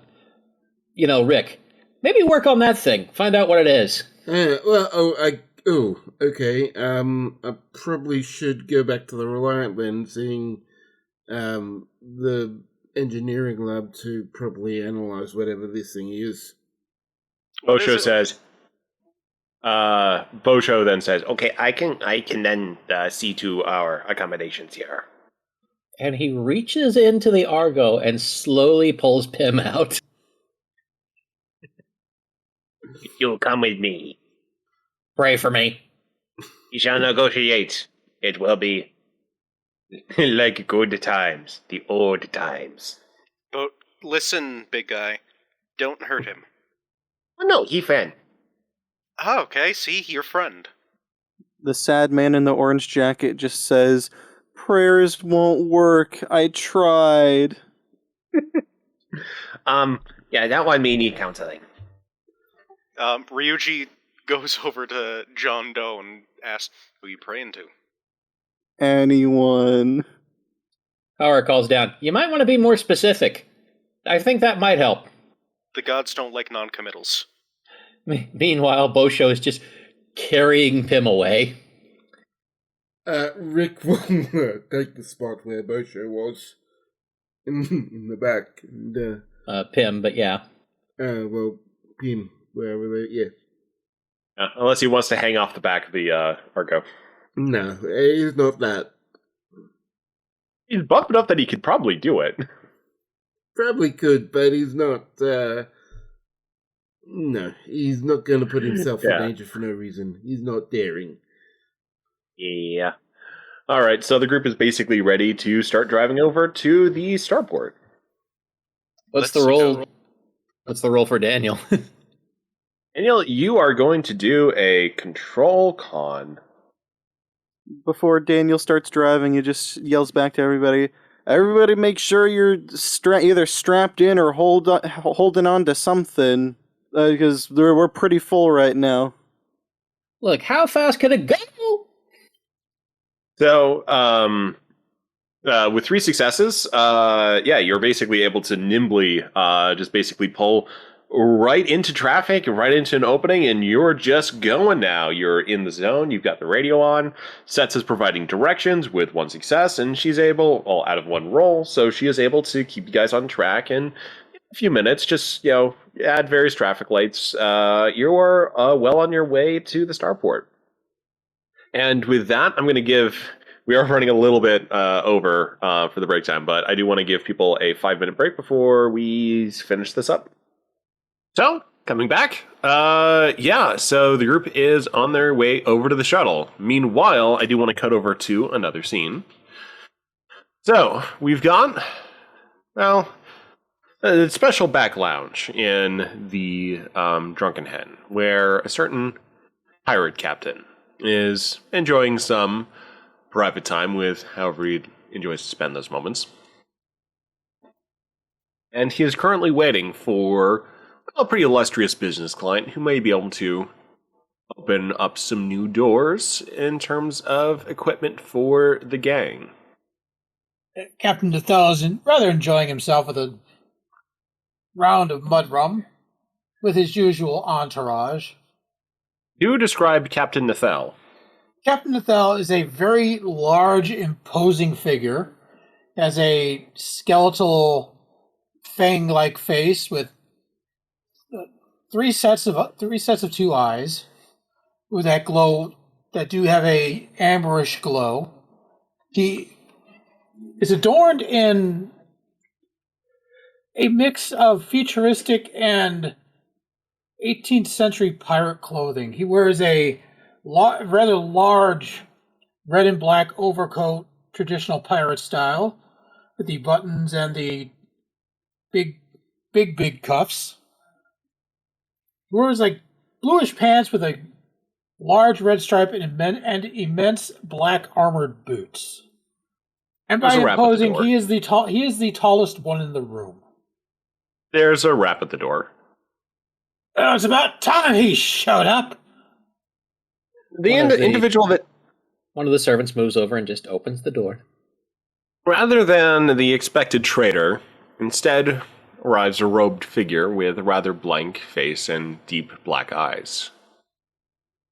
[SPEAKER 4] Rick. Maybe work on that thing. Find out what it is.
[SPEAKER 6] Okay. I probably should go back to the Reliant then, seeing the engineering lab to probably analyze whatever this thing is.
[SPEAKER 1] Bosho says. Bosho then says,
[SPEAKER 10] Okay, I can then see to our accommodations here.
[SPEAKER 4] And he reaches into the Argo and slowly pulls Pim out.
[SPEAKER 10] You come with me.
[SPEAKER 4] Pray for me.
[SPEAKER 10] We shall negotiate. It will be like good times, the old times.
[SPEAKER 5] But listen, big guy, don't hurt him.
[SPEAKER 10] Oh, no, he fan.
[SPEAKER 5] Oh, okay, see, your friend.
[SPEAKER 8] The sad man in the orange jacket just says, "Prayers won't work. I tried."
[SPEAKER 10] Yeah, that one may need counseling.
[SPEAKER 5] Ryuji goes over to John Doe and asks, "Who you praying to?"
[SPEAKER 8] Anyone?
[SPEAKER 4] Power calls down. You might want to be more specific. I think that might help.
[SPEAKER 5] The gods don't like non-committals.
[SPEAKER 4] Meanwhile, Bosho is just carrying Pym away.
[SPEAKER 6] Rick will take the spot where Bosho was in the back. And,
[SPEAKER 4] Pym, but yeah.
[SPEAKER 6] well, Pim, wherever they, yeah.
[SPEAKER 1] Unless he wants to hang off the back of the Argo.
[SPEAKER 6] No, he's not that.
[SPEAKER 1] He's buff enough that he could probably do it.
[SPEAKER 6] Probably could, but he's not, no, he's not going to put himself in danger for no reason. He's not daring.
[SPEAKER 1] Yeah. All right, so the group is basically ready to start driving over to the starport.
[SPEAKER 4] What's the roll? What's the roll for Daniel?
[SPEAKER 1] Daniel, you are going to do a control con.
[SPEAKER 8] Before Daniel starts driving, he just yells back to everybody, "Everybody make sure you're either strapped in or holding on to something, because we're pretty full right now."
[SPEAKER 4] Look, how fast could it go?
[SPEAKER 1] So, with 3 successes, you're basically able to nimbly just basically pull right into traffic, right into an opening, and you're just going now. You're in the zone, you've got the radio on, Sets is providing directions with 1 success, and she's able, well, out of 1 roll, so she is able to keep you guys on track in a few minutes, just, add various traffic lights. You're well on your way to the starport. And with that, I'm going to give... We are running a little bit over for the break time, but I do want to give people a 5-minute break before we finish this up. So, coming back, so the group is on their way over to the shuttle. Meanwhile, I do want to cut over to another scene. So, we've got, a special back lounge in the Drunken Hen, where a certain pirate captain is enjoying some private time with however he enjoys to spend those moments. And he is currently waiting for a pretty illustrious business client who may be able to open up some new doors in terms of equipment for the gang.
[SPEAKER 2] Captain Nathal is rather enjoying himself with a round of mud rum with his usual entourage.
[SPEAKER 1] Do describe Captain Nathal.
[SPEAKER 2] Captain Nathal is a very large, imposing figure. Has a skeletal, fang-like face with three sets of 2 eyes, with that glow that do have a amberish glow. He is adorned in a mix of futuristic and 18th century pirate clothing. He wears a rather large red and black overcoat, traditional pirate style, with the buttons and the big cuffs. He wears like bluish pants with a large red stripe and immense black armored boots. And by imposing, he is the tallest one in the room.
[SPEAKER 1] There's a rap at the door.
[SPEAKER 2] It's about time he showed up.
[SPEAKER 1] Individual that...
[SPEAKER 4] One of the servants moves over and just opens the door.
[SPEAKER 1] Rather than the expected traitor, instead arrives a robed figure with a rather blank face and deep black eyes.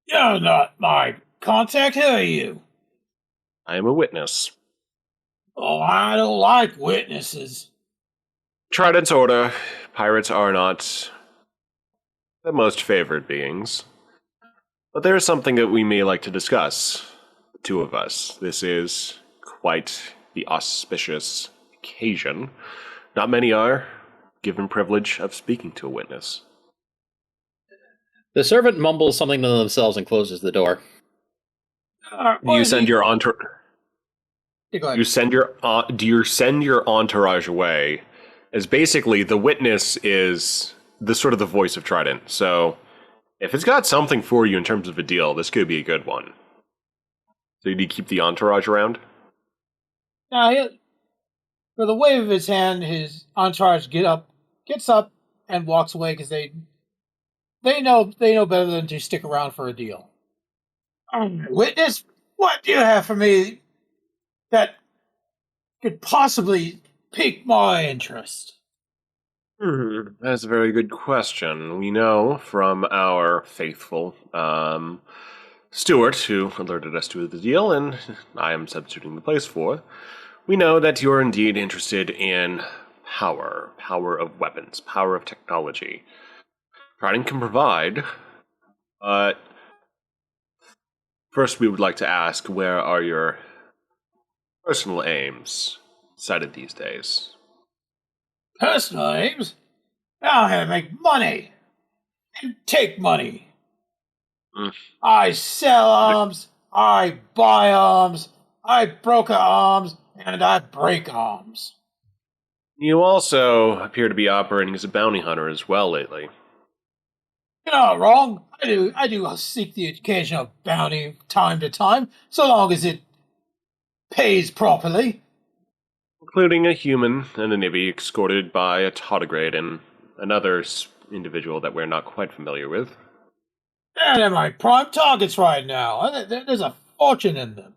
[SPEAKER 2] You're not my contact, who are you?
[SPEAKER 1] I am a witness.
[SPEAKER 2] Oh, I don't like witnesses.
[SPEAKER 1] Trident's order, pirates are not the most favored beings. But there is something that we may like to discuss, the 2 of us. This is quite the auspicious occasion. Not many are given privilege of speaking to a witness.
[SPEAKER 4] The servant mumbles something to themselves and closes the door.
[SPEAKER 1] Do you send your entourage?
[SPEAKER 2] Go ahead.
[SPEAKER 1] Do you send your entourage away? As basically the witness is the sort of the voice of Trident. So if it's got something for you in terms of a deal, this could be a good one. So do you keep the entourage around?
[SPEAKER 2] With a wave of his hand, his entourage gets up and walks away because they they know better than to stick around for a deal. Witness, what do you have for me that could possibly pique my interest?
[SPEAKER 1] That's a very good question. We know from our faithful steward who alerted us to the deal, and I am substituting the place for. We know that you're indeed interested in power of weapons, power of technology. Trident can provide, but first we would like to ask, where are your personal aims cited these days?
[SPEAKER 2] Personal aims? I'm here to make money and take money. I sell arms, I buy arms, I broker arms, and I break arms.
[SPEAKER 1] You also appear to be operating as a bounty hunter as well lately.
[SPEAKER 2] You're not wrong. I do seek the occasional bounty time to time, so long as it pays properly.
[SPEAKER 1] Including a human and a nibby escorted by a tardigrade and another individual that we're not quite familiar with.
[SPEAKER 2] They're my prime targets right now. There's a fortune in them.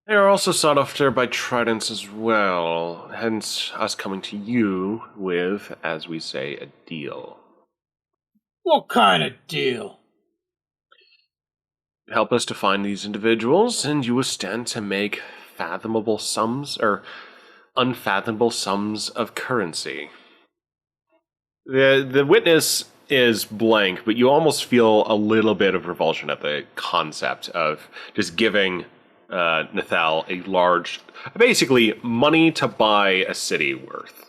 [SPEAKER 1] They are also sought after by tridents as well, hence us coming to you with, as we say, a deal.
[SPEAKER 2] What kind of deal?
[SPEAKER 1] Help us to find these individuals, and you will stand to make fathomable sums, or unfathomable sums of currency. The witness is blank, but you almost feel a little bit of revulsion at the concept of just giving Nathal a large, basically money to buy a city with.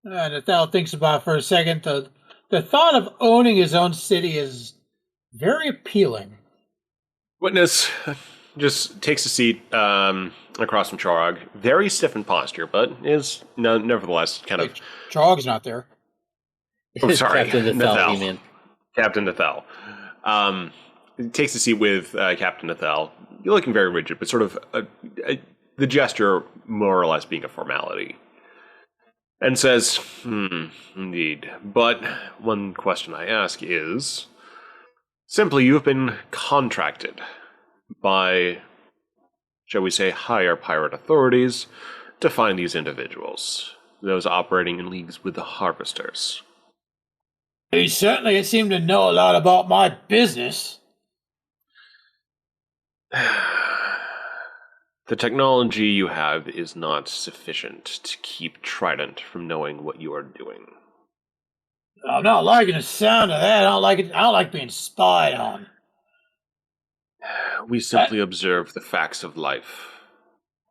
[SPEAKER 2] Nathal thinks about it for a second. The thought of owning his own city is very appealing.
[SPEAKER 1] Witness just takes a seat across from Chorog, very stiff in posture, but is nevertheless kind of.
[SPEAKER 2] Chorog's not there.
[SPEAKER 1] Oh, sorry,
[SPEAKER 4] Captain Nathal, you mean?
[SPEAKER 1] Captain Nathal. Takes a seat with Captain Nathal. You're looking very rigid, but sort of the gesture more or less being a formality. And says, indeed. But one question I ask is, simply you've been contracted by, shall we say, higher pirate authorities to find these individuals, those operating in leagues with the harvesters.
[SPEAKER 2] He certainly seemed to know a lot about my business.
[SPEAKER 1] The technology you have is not sufficient to keep Trident from knowing what you are doing.
[SPEAKER 2] I'm not liking the sound of that. I don't like it. I don't like being spied on.
[SPEAKER 1] We simply observe the facts of life.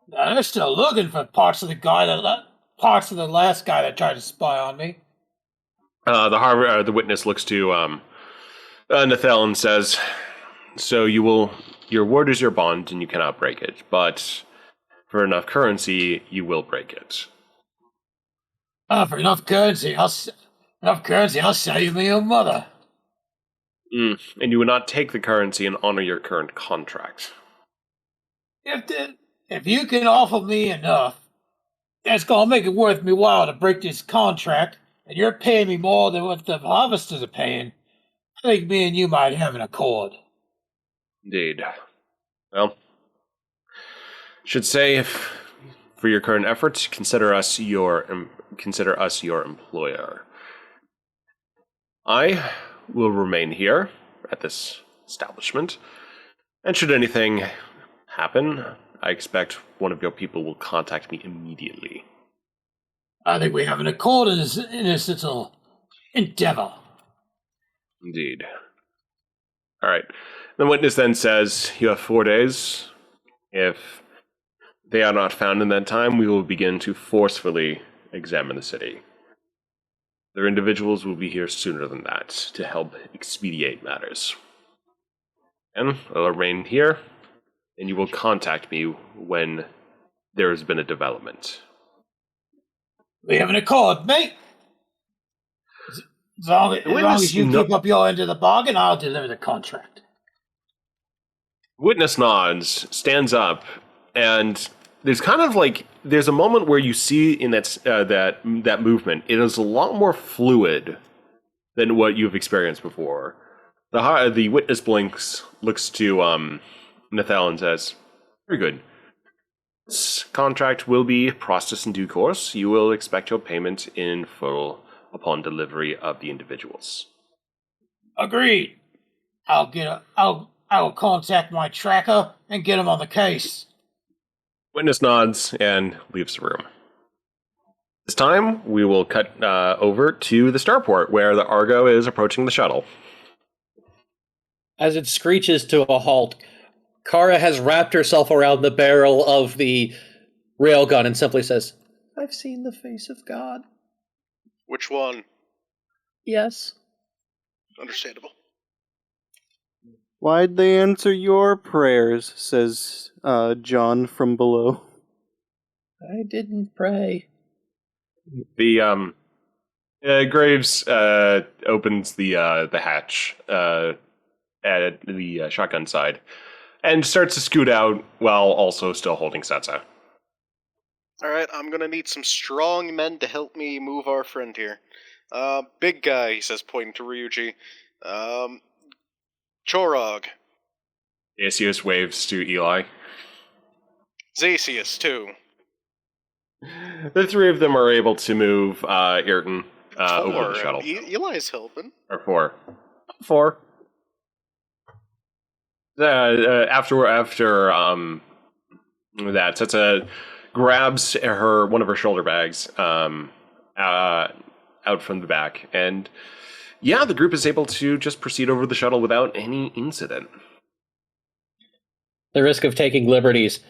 [SPEAKER 2] They're still looking for parts of the last guy that tried to spy on me.
[SPEAKER 1] The witness looks to Nathal and says, "So your word is your bond, and you cannot break it. But for enough currency, you will break it."
[SPEAKER 2] For enough currency, I'll sell you my own mother.
[SPEAKER 1] And you would not take the currency and honor your current contract.
[SPEAKER 2] If you can offer me enough, that's gonna make it worth me while to break this contract, and you're paying me more than what the harvesters are paying, I think me and you might have an accord.
[SPEAKER 1] Indeed. Well, should say, if for your current efforts, consider us your employer. I will remain here at this establishment, and should anything happen, I expect one of your people will contact me immediately.
[SPEAKER 2] I think we have an accord in this little endeavor.
[SPEAKER 1] Indeed. All right. The witness then says, you have 4 days. If they are not found in that time, we will begin to forcefully examine the city. Their individuals will be here sooner than that to help expedite matters. And I'll remain here, and you will contact me when there has been a development.
[SPEAKER 2] We have an accord, mate. As long as you keep up your end of the bargain, I'll deliver the contract.
[SPEAKER 1] Witness nods, stands up, and there's kind of like there's a moment where you see in that movement, it is a lot more fluid than what you've experienced before. The witness looks to Nathal and says, "Very good. This contract will be processed in due course. You will expect your payment in full upon delivery of the individuals."
[SPEAKER 2] Agreed. I will contact my tracker and get him on the case.
[SPEAKER 1] Witness nods and leaves the room. This time, we will cut over to the starport, where the Argo is approaching the shuttle.
[SPEAKER 4] As it screeches to a halt, Kara has wrapped herself around the barrel of the railgun and simply says, "I've seen the face of God."
[SPEAKER 5] Which one?
[SPEAKER 4] Yes.
[SPEAKER 5] Understandable.
[SPEAKER 8] Why'd they answer your prayers? Says John from below.
[SPEAKER 4] I didn't pray.
[SPEAKER 1] The Graves opens the hatch at the shotgun side and starts to scoot out while also still holding Setsa.
[SPEAKER 5] Alright, I'm gonna need some strong men to help me move our friend here. Big guy, he says, pointing to Ryuji. Chorog.
[SPEAKER 1] Asius waves to Eli.
[SPEAKER 5] Zacius, too.
[SPEAKER 1] The three of them are able to move Ayrton over the shuttle.
[SPEAKER 5] Eli's helping.
[SPEAKER 1] Or four. Four. After that, Setsa grabs one of her shoulder bags out from the back, and yeah, the group is able to just proceed over the shuttle without any incident.
[SPEAKER 4] The risk of taking liberties.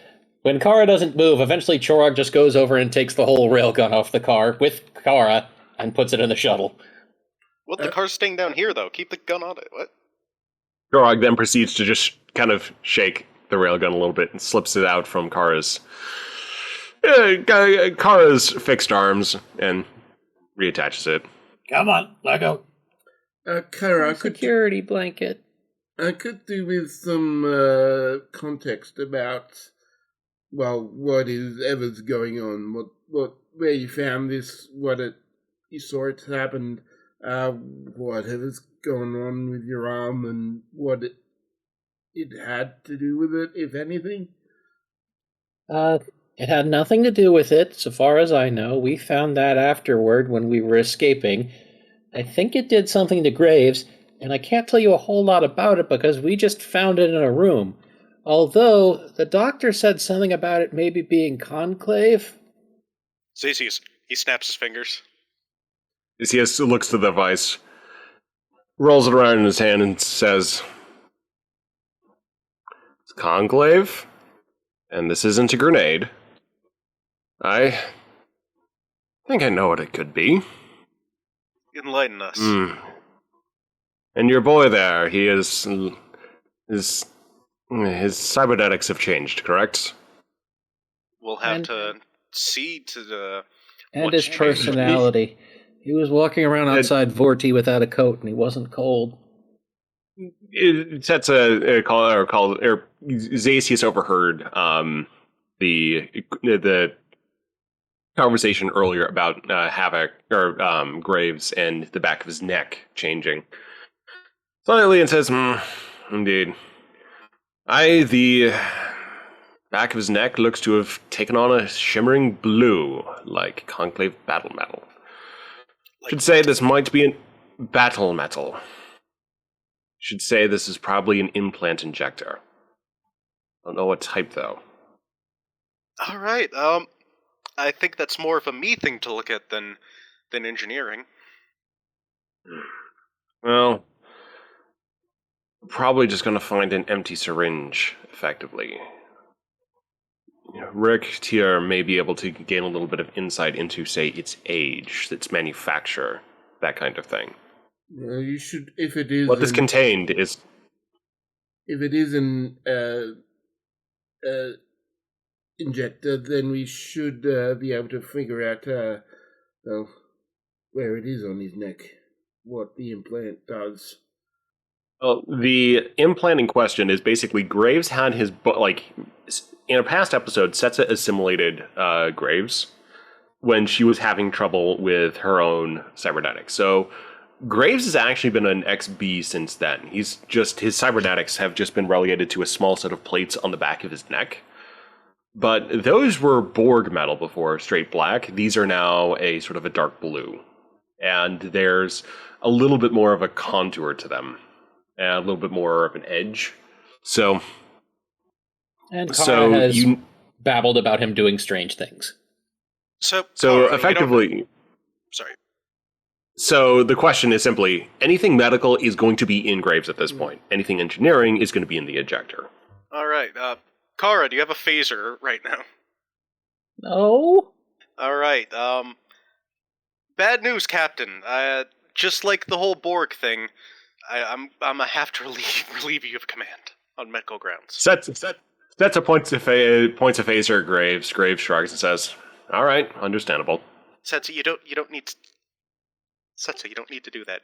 [SPEAKER 4] When Kara doesn't move, eventually Chorog just goes over and takes the whole railgun off the car with Kara and puts it in the shuttle.
[SPEAKER 5] What? The car's staying down here, though. Keep the gun on it. What?
[SPEAKER 1] Chorog then proceeds to just kind of shake the railgun a little bit and slips it out from Kara's fixed arms and reattaches it.
[SPEAKER 2] Come on, let go.
[SPEAKER 6] Kara,
[SPEAKER 4] Security blanket.
[SPEAKER 6] I could do with some context about, well, what is ever's going on, where you found this, you saw it happened, whatever's going on with your arm, and what it had to do with it, if anything.
[SPEAKER 4] It had nothing to do with it, so far as I know. We found that afterward when we were escaping. I think it did something to Graves, and I can't tell you a whole lot about it because we just found it in a room. Although, the doctor said something about it maybe being conclave.
[SPEAKER 5] Zacius, he snaps his fingers.
[SPEAKER 1] Zacius looks to the device, rolls it around in his hand, and says, "It's conclave, and this isn't a grenade. I think I know what it could be."
[SPEAKER 5] Enlighten us.
[SPEAKER 1] And your boy there, his cybernetics have changed, correct?
[SPEAKER 5] We'll have to see to the...
[SPEAKER 4] And his personality. He was walking around outside Vorti without a coat, and he wasn't cold.
[SPEAKER 1] Zacius overheard the conversation earlier about Havoc or Graves and the back of his neck changing slightly, and says, "Indeed, the back of his neck looks to have taken on a shimmering blue, like conclave battle metal. Should say this might be a battle metal. Should say this is probably an implant injector. Don't know what type though."
[SPEAKER 5] All right. I think that's more of a me thing to look at than engineering.
[SPEAKER 1] Well, we're probably just going to find an empty syringe, effectively. Rick Tier may be able to gain a little bit of insight into, say, its age, its manufacture, that kind of thing.
[SPEAKER 6] You should, if it is...
[SPEAKER 1] What this contained is...
[SPEAKER 6] If it is an injector, then we should be able to figure out, where it is on his neck, what the implant does.
[SPEAKER 1] Well, the implant in question is basically Graves had his in a past episode, Setsa assimilated Graves when she was having trouble with her own cybernetics. So Graves has actually been an XB since then. His cybernetics have just been relegated to a small set of plates on the back of his neck. But those were Borg metal before, straight black. These are now a sort of a dark blue. And there's a little bit more of a contour to them. And a little bit more of an edge.
[SPEAKER 4] And Kara has babbled about him doing strange things.
[SPEAKER 5] So
[SPEAKER 1] effectively...
[SPEAKER 5] Sorry.
[SPEAKER 1] So the question is simply, anything medical is going to be in Graves at this point. Anything engineering is going to be in the ejector.
[SPEAKER 5] All right. Kara, do you have a phaser right now?
[SPEAKER 4] No.
[SPEAKER 5] All right. Bad news, Captain. Just like the whole Borg thing, I'm gonna have to relieve you of command on medical grounds.
[SPEAKER 1] Sets a points of phaser at Graves. Graves shrugs and says, "All right, understandable."
[SPEAKER 5] Setsa, you don't need to do that.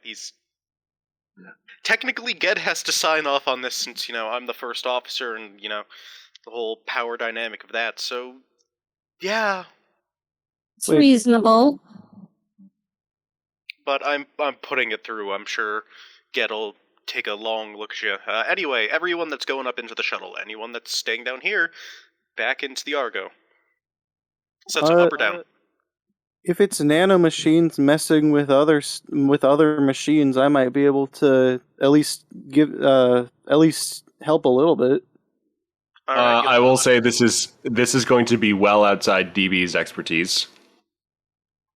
[SPEAKER 5] Technically, Ged has to sign off on this since, I'm the first officer and, the whole power dynamic of that, so, yeah.
[SPEAKER 7] It's reasonable.
[SPEAKER 5] But I'm putting it through. I'm sure Ged'll take a long look at you. Anyway, everyone that's going up into the shuttle, anyone that's staying down here, back into the Argo. Setsa, up or down?
[SPEAKER 8] If it's nanomachines messing with other machines, I might be able to at least help a little bit.
[SPEAKER 5] Right,
[SPEAKER 1] I will say this is going to be well outside DB's expertise.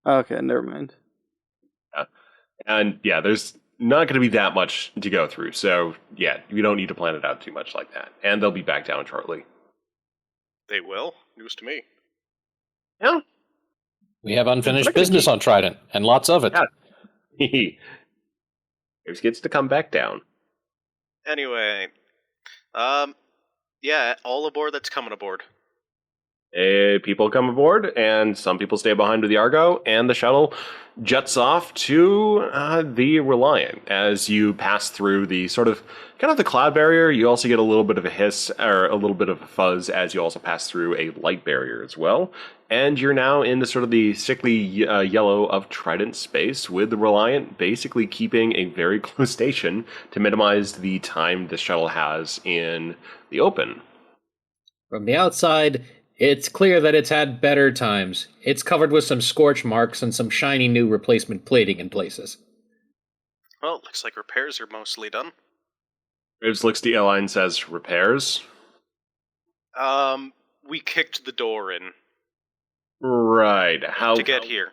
[SPEAKER 8] Okay, never mind.
[SPEAKER 1] And yeah, there's not going to be that much to go through. So yeah, you don't need to plan it out too much like that. And they'll be back down shortly.
[SPEAKER 5] They will? News to me.
[SPEAKER 1] Yeah.
[SPEAKER 4] We have unfinished business on Trident, and lots of it.
[SPEAKER 1] Yeah. Graves gets to come back down.
[SPEAKER 5] Anyway, yeah, all aboard that's coming aboard.
[SPEAKER 1] People come aboard, and some people stay behind with the Argo, and the shuttle jets off to the Reliant. As you pass through the kind of the cloud barrier, you also get a little bit of a hiss, or a little bit of a fuzz, as you also pass through a light barrier as well. And you're now in the sort of the sickly yellow of Trident space, with the Reliant basically keeping a very close station to minimize the time the shuttle has in the open.
[SPEAKER 4] From the outside, it's clear that it's had better times. It's covered with some scorch marks and some shiny new replacement plating in places.
[SPEAKER 5] Well, looks like repairs are mostly done.
[SPEAKER 1] Graves looks to Eli and says, "Repairs?"
[SPEAKER 5] We kicked the door in.
[SPEAKER 1] Right.
[SPEAKER 5] To get here.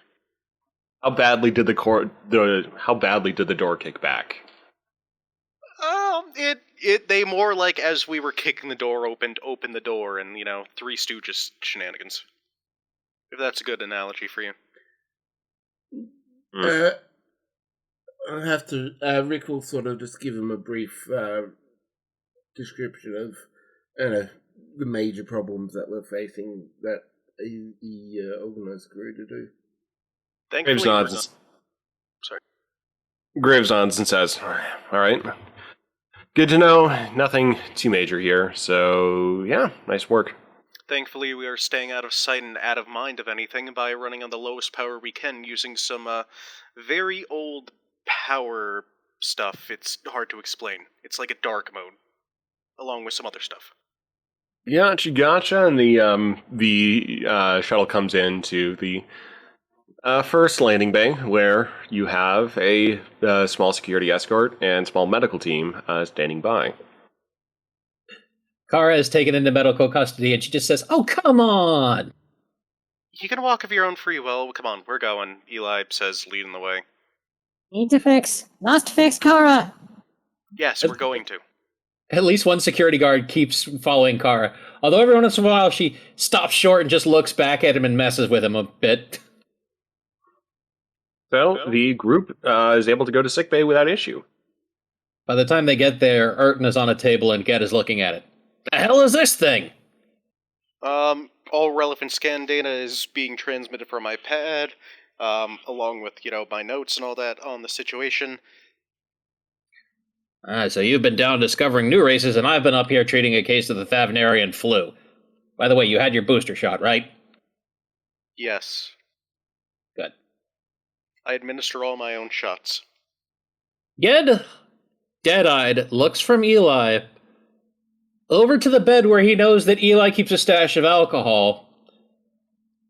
[SPEAKER 1] How badly did the door kick back?
[SPEAKER 5] They more like, as we were kicking the door, opened the door, and, Three Stooges shenanigans. If that's a good analogy for you.
[SPEAKER 6] I'll have to, Rick will sort of just give him a brief description of the major problems that we're facing that he organized Gru to do.
[SPEAKER 1] Graves nods.
[SPEAKER 5] Sorry.
[SPEAKER 1] Graves nods and says, "All right. Good to know. Nothing too major here. So, yeah, nice work."
[SPEAKER 5] Thankfully, we are staying out of sight and out of mind of anything by running on the lowest power we can using some very old power stuff. It's hard to explain. It's like a dark mode, along with some other stuff.
[SPEAKER 1] Gotcha. And the shuttle comes into the first landing bay, where you have a small security escort and small medical team standing by.
[SPEAKER 4] Kara is taken into medical custody, and she just says, "Oh, come on!"
[SPEAKER 5] You can walk of your own free will. Come on, we're going. Eli says, leading the way.
[SPEAKER 7] Need to fix. Must fix Kara.
[SPEAKER 5] Yes, we're going to.
[SPEAKER 4] At least one security guard keeps following Kara. Although every once in a while she stops short and just looks back at him and messes with him a bit.
[SPEAKER 1] So the group is able to go to sickbay without issue.
[SPEAKER 4] By the time they get there, Erton is on a table and Ged is looking at it. The hell is this thing?
[SPEAKER 5] All relevant scan data is being transmitted from my pad, along with, my notes and all that on the situation.
[SPEAKER 4] So you've been down discovering new races, and I've been up here treating a case of the Thavnarian flu. By the way, you had your booster shot, right?
[SPEAKER 5] Yes.
[SPEAKER 4] Good.
[SPEAKER 5] I administer all my own shots.
[SPEAKER 4] Ged, dead-eyed, looks from Eli over to the bed where he knows that Eli keeps a stash of alcohol,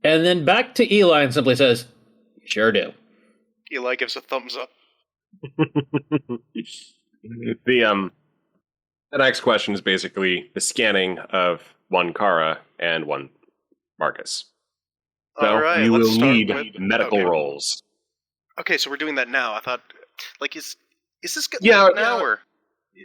[SPEAKER 4] and then back to Eli and simply says, "Sure do."
[SPEAKER 5] Eli gives a thumbs up.
[SPEAKER 1] The next question is basically the scanning of one Kara and one Marcus. So
[SPEAKER 5] All right,
[SPEAKER 1] you
[SPEAKER 5] let's
[SPEAKER 1] will
[SPEAKER 5] start
[SPEAKER 1] need
[SPEAKER 5] with-
[SPEAKER 1] medical
[SPEAKER 5] okay.
[SPEAKER 1] rolls.
[SPEAKER 5] Okay, so we're doing that now. I thought, like, is this good
[SPEAKER 1] Yeah,
[SPEAKER 5] now or?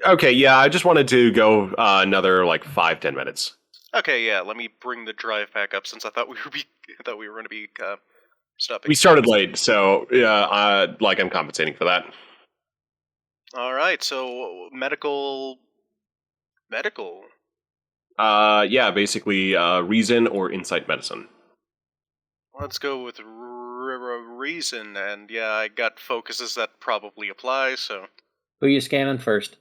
[SPEAKER 1] Okay, yeah, I just wanted to go another 5-10 minutes.
[SPEAKER 5] Okay, yeah. Let me bring the drive back up since I thought we were going to be stopping.
[SPEAKER 1] We started late, so I'm compensating for that.
[SPEAKER 5] All right, so medical.
[SPEAKER 1] Yeah, basically reason or insight medicine.
[SPEAKER 5] Let's go with reason, and yeah, I got focuses that probably apply. So,
[SPEAKER 4] Who are you scanning first?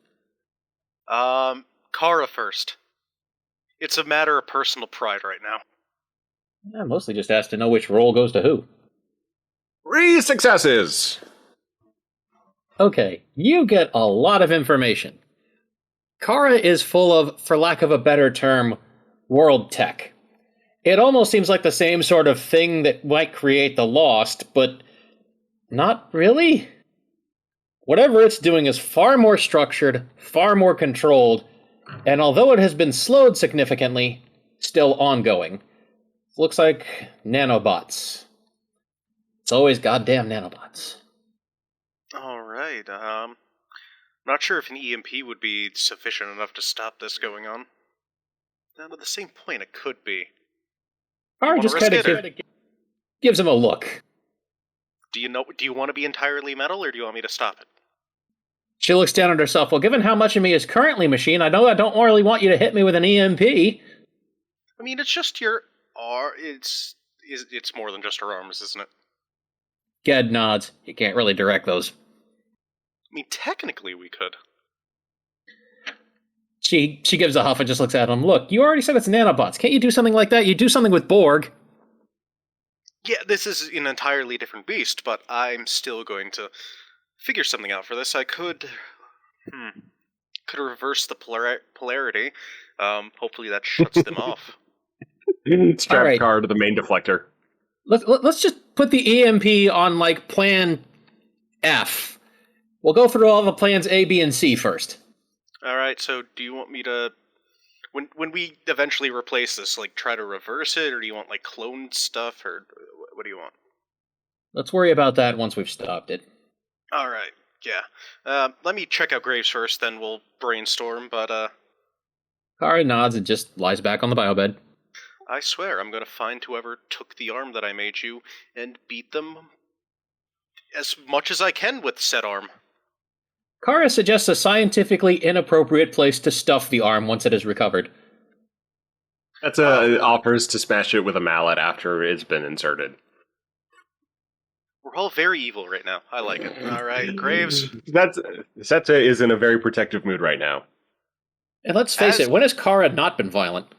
[SPEAKER 5] Kara first. It's a matter of personal pride right now.
[SPEAKER 4] I mostly just asked to know which roll goes to who.
[SPEAKER 1] 3 successes!
[SPEAKER 4] Okay, you get a lot of information. Kara is full of, for lack of a better term, world tech. It almost seems like the same sort of thing that might create the Lost, but not really. Whatever it's doing is far more structured, far more controlled, and although it has been slowed significantly, still ongoing. Looks like nanobots. It's always goddamn nanobots.
[SPEAKER 5] All right. Not sure if an EMP would be sufficient enough to stop this going on. Now, at the same point, it could be.
[SPEAKER 4] Kara
[SPEAKER 5] wanna
[SPEAKER 4] just
[SPEAKER 5] risk
[SPEAKER 4] kind of
[SPEAKER 5] it,
[SPEAKER 4] gives him a look.
[SPEAKER 5] Do you want to be entirely metal, or do you want me to stop it?
[SPEAKER 4] She looks down at herself. Well, given how much of me is currently machine, I know I don't really want you to hit me with an EMP.
[SPEAKER 5] I mean, it's just your it's more than just her arms, isn't it?
[SPEAKER 4] Ged nods. You can't really direct those.
[SPEAKER 5] I mean, technically we could.
[SPEAKER 4] She gives a huff and just looks at him. Look, you already said it's nanobots. Can't you do something like that? You do something with Borg.
[SPEAKER 5] Yeah, this is an entirely different beast, but I'm still going to figure something out for this. I could reverse the polarity. Hopefully that shuts them off.
[SPEAKER 1] Strap
[SPEAKER 4] All right.
[SPEAKER 1] Kara to the main deflector.
[SPEAKER 4] Let's just put the EMP on, plan F. We'll go through all the plans A, B, and C first.
[SPEAKER 5] All right, so do you want me to, when we eventually replace this, try to reverse it, or do you want, cloned stuff, or what do you want?
[SPEAKER 4] Let's worry about that once we've stopped it.
[SPEAKER 5] All right, yeah. Let me check out Graves first, then we'll brainstorm, but,
[SPEAKER 4] Kara nods and just lies back on the biobed.
[SPEAKER 5] I swear I'm going to find whoever took the arm that I made you and beat them as much as I can with said arm.
[SPEAKER 4] Kara suggests a scientifically inappropriate place to stuff the arm once it is recovered.
[SPEAKER 1] That's offers to smash it with a mallet after it's been inserted.
[SPEAKER 5] We're all very evil right now. I like it. All right, Graves.
[SPEAKER 1] Setsa is in a very protective mood right now.
[SPEAKER 4] And let's face it, when has Kara not been violent?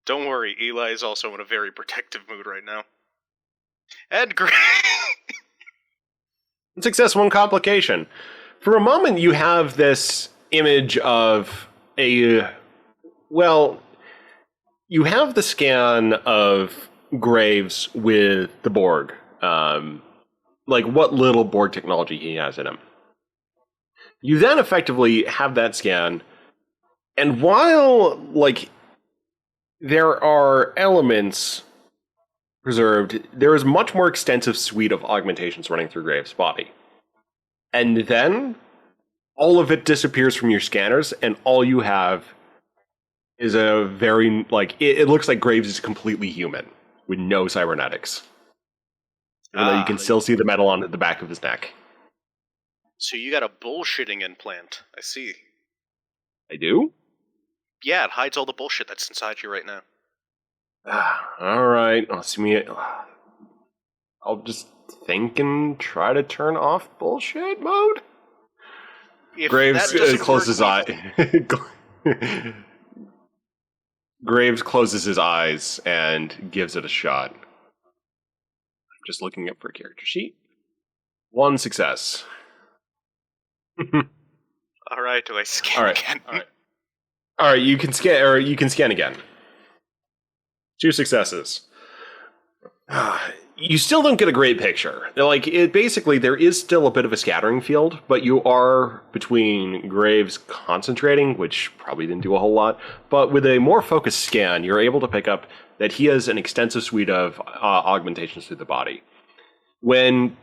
[SPEAKER 5] Don't worry, Eli is also in a very protective mood right now. And Graves.
[SPEAKER 1] Success, one complication. For a moment, you have this image of you have the scan of Graves with the Borg. What little Borg technology he has in him. You then effectively have that scan, and while, there are elements preserved, there is much more extensive suite of augmentations running through Graves' body. And then, all of it disappears from your scanners, and all you have is a very, it looks like Graves is completely human, with no cybernetics. Even though you can still see the metal on the back of his neck.
[SPEAKER 5] So you got a bullshitting implant. I see.
[SPEAKER 1] I do?
[SPEAKER 5] Yeah, it hides all the bullshit that's inside you right now.
[SPEAKER 1] Alright, I'll just think and try to turn off bullshit mode?
[SPEAKER 5] If
[SPEAKER 1] Graves
[SPEAKER 5] that doesn't
[SPEAKER 1] closes his
[SPEAKER 5] work,
[SPEAKER 1] eye. Graves closes his eyes and gives it a shot. Just looking up for a character sheet. 1 success.
[SPEAKER 5] All right, do I scan again?
[SPEAKER 1] All right, you can scan, or you can scan again. 2 successes. You still don't get a great picture. Like, basically, there is still a bit of a scattering field, but you are between Graves concentrating, which probably didn't do a whole lot, but with a more focused scan, you're able to pick up that he has an extensive suite of augmentations through the body. When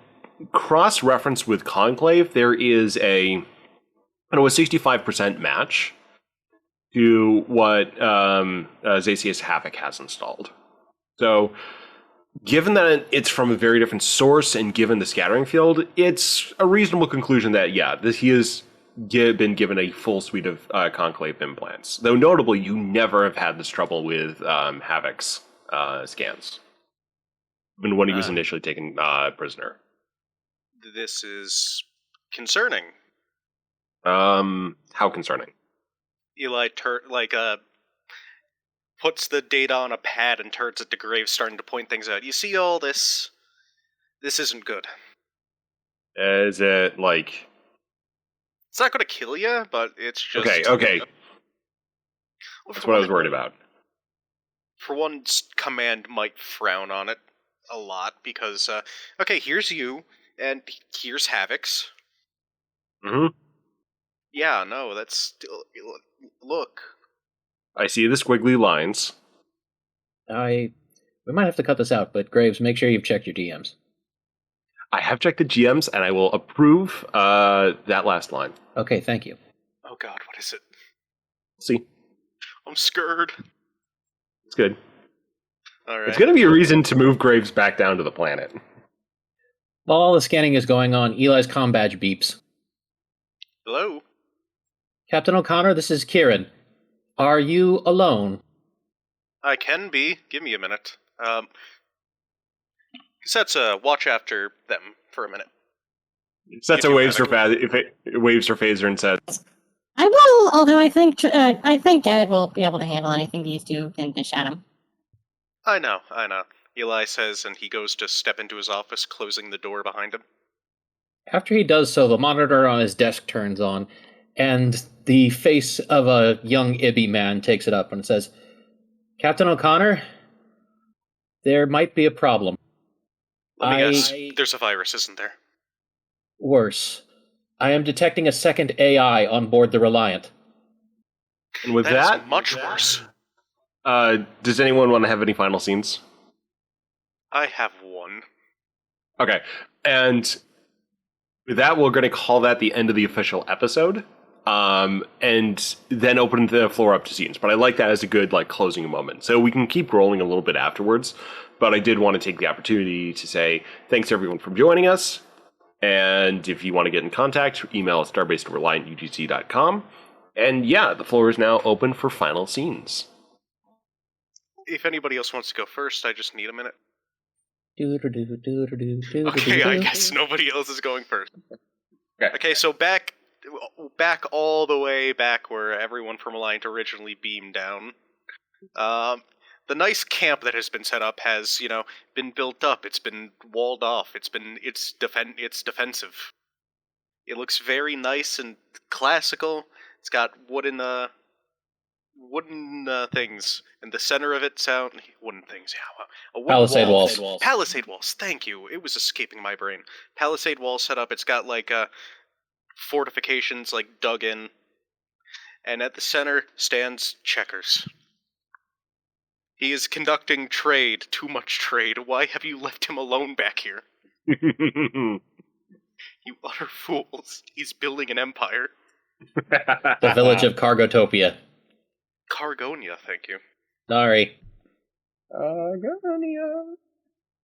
[SPEAKER 1] cross-referenced with Conclave, there is a 65% match to what Zacius Havoc has installed. So, given that it's from a very different source and given the scattering field, it's a reasonable conclusion that, he has been given a full suite of Conclave implants. Though notably, you never have had this trouble with Havoc's scans, even when he was initially taken prisoner.
[SPEAKER 5] This is concerning.
[SPEAKER 1] How concerning?
[SPEAKER 5] Eli puts the data on a pad and turns it to Graves, starting to point things out. You see all this? This isn't good.
[SPEAKER 1] Is it like...
[SPEAKER 5] It's not going to kill you, but it's just...
[SPEAKER 1] Okay. That's what I was worried about.
[SPEAKER 5] For one, Command might frown on it a lot, because, here's you, and here's Havoc's.
[SPEAKER 1] Mm-hmm.
[SPEAKER 5] Yeah, no, that's still... Look.
[SPEAKER 1] I see the squiggly lines.
[SPEAKER 4] We might have to cut this out, but Graves, make sure you've checked your DMs.
[SPEAKER 1] I have checked the GMs, and I will approve that last line.
[SPEAKER 4] Okay, thank you.
[SPEAKER 5] Oh god, what is it?
[SPEAKER 1] See?
[SPEAKER 5] I'm scared.
[SPEAKER 1] It's good.
[SPEAKER 5] Alright.
[SPEAKER 1] It's going to be a reason to move Graves back down to the planet.
[SPEAKER 4] While all the scanning is going on, Eli's comm badge beeps.
[SPEAKER 5] Hello?
[SPEAKER 4] Captain O'Connor, this is Kieran. Are you alone?
[SPEAKER 5] I can be. Give me a minute. Setsa, watch after them for a minute.
[SPEAKER 1] Setsa waves her phaser and says,
[SPEAKER 7] I will, although I think Ed will be able to handle anything these two can dish at him.
[SPEAKER 5] I know. Eli says, and he goes to step into his office, closing the door behind him.
[SPEAKER 4] After he does so, the monitor on his desk turns on, and the face of a young Ibby man takes it up and says, Captain O'Connor, there might be a problem.
[SPEAKER 5] Let me guess, there's a virus, isn't there?
[SPEAKER 4] Worse. I am detecting a second AI on board the Reliant.
[SPEAKER 1] And with
[SPEAKER 5] that is much worse.
[SPEAKER 1] Does anyone want to have any final scenes?
[SPEAKER 5] I have one.
[SPEAKER 1] Okay, and with that, we're going to call that the end of the official episode, and then open the floor up to scenes. But I like that as a good closing moment. So we can keep rolling a little bit afterwards, but I did want to take the opportunity to say thanks everyone for joining us. And if you want to get in contact, email us starbase@reliantugc.com. And the floor is now open for final scenes.
[SPEAKER 5] If anybody else wants to go first, I just need a minute. Okay, I guess nobody else is going first. Okay, so back all the way back where everyone from Reliant originally beamed down. The nice camp that has been set up has, been built up. It's been walled off. It's defensive. It looks very nice and classical. It's got wooden things in the center of it. Wooden things. Yeah,
[SPEAKER 4] Palisade walls.
[SPEAKER 5] Palisade walls. Thank you. It was escaping my brain. Palisade wall set up. It's got fortifications dug in, and at the center stands Checkers. He is conducting trade, too much trade. Why have you left him alone back here? You utter fools. He's building an empire.
[SPEAKER 4] The village of Cargotopia.
[SPEAKER 5] Cargonia, thank you.
[SPEAKER 4] Sorry.
[SPEAKER 1] Cargonia.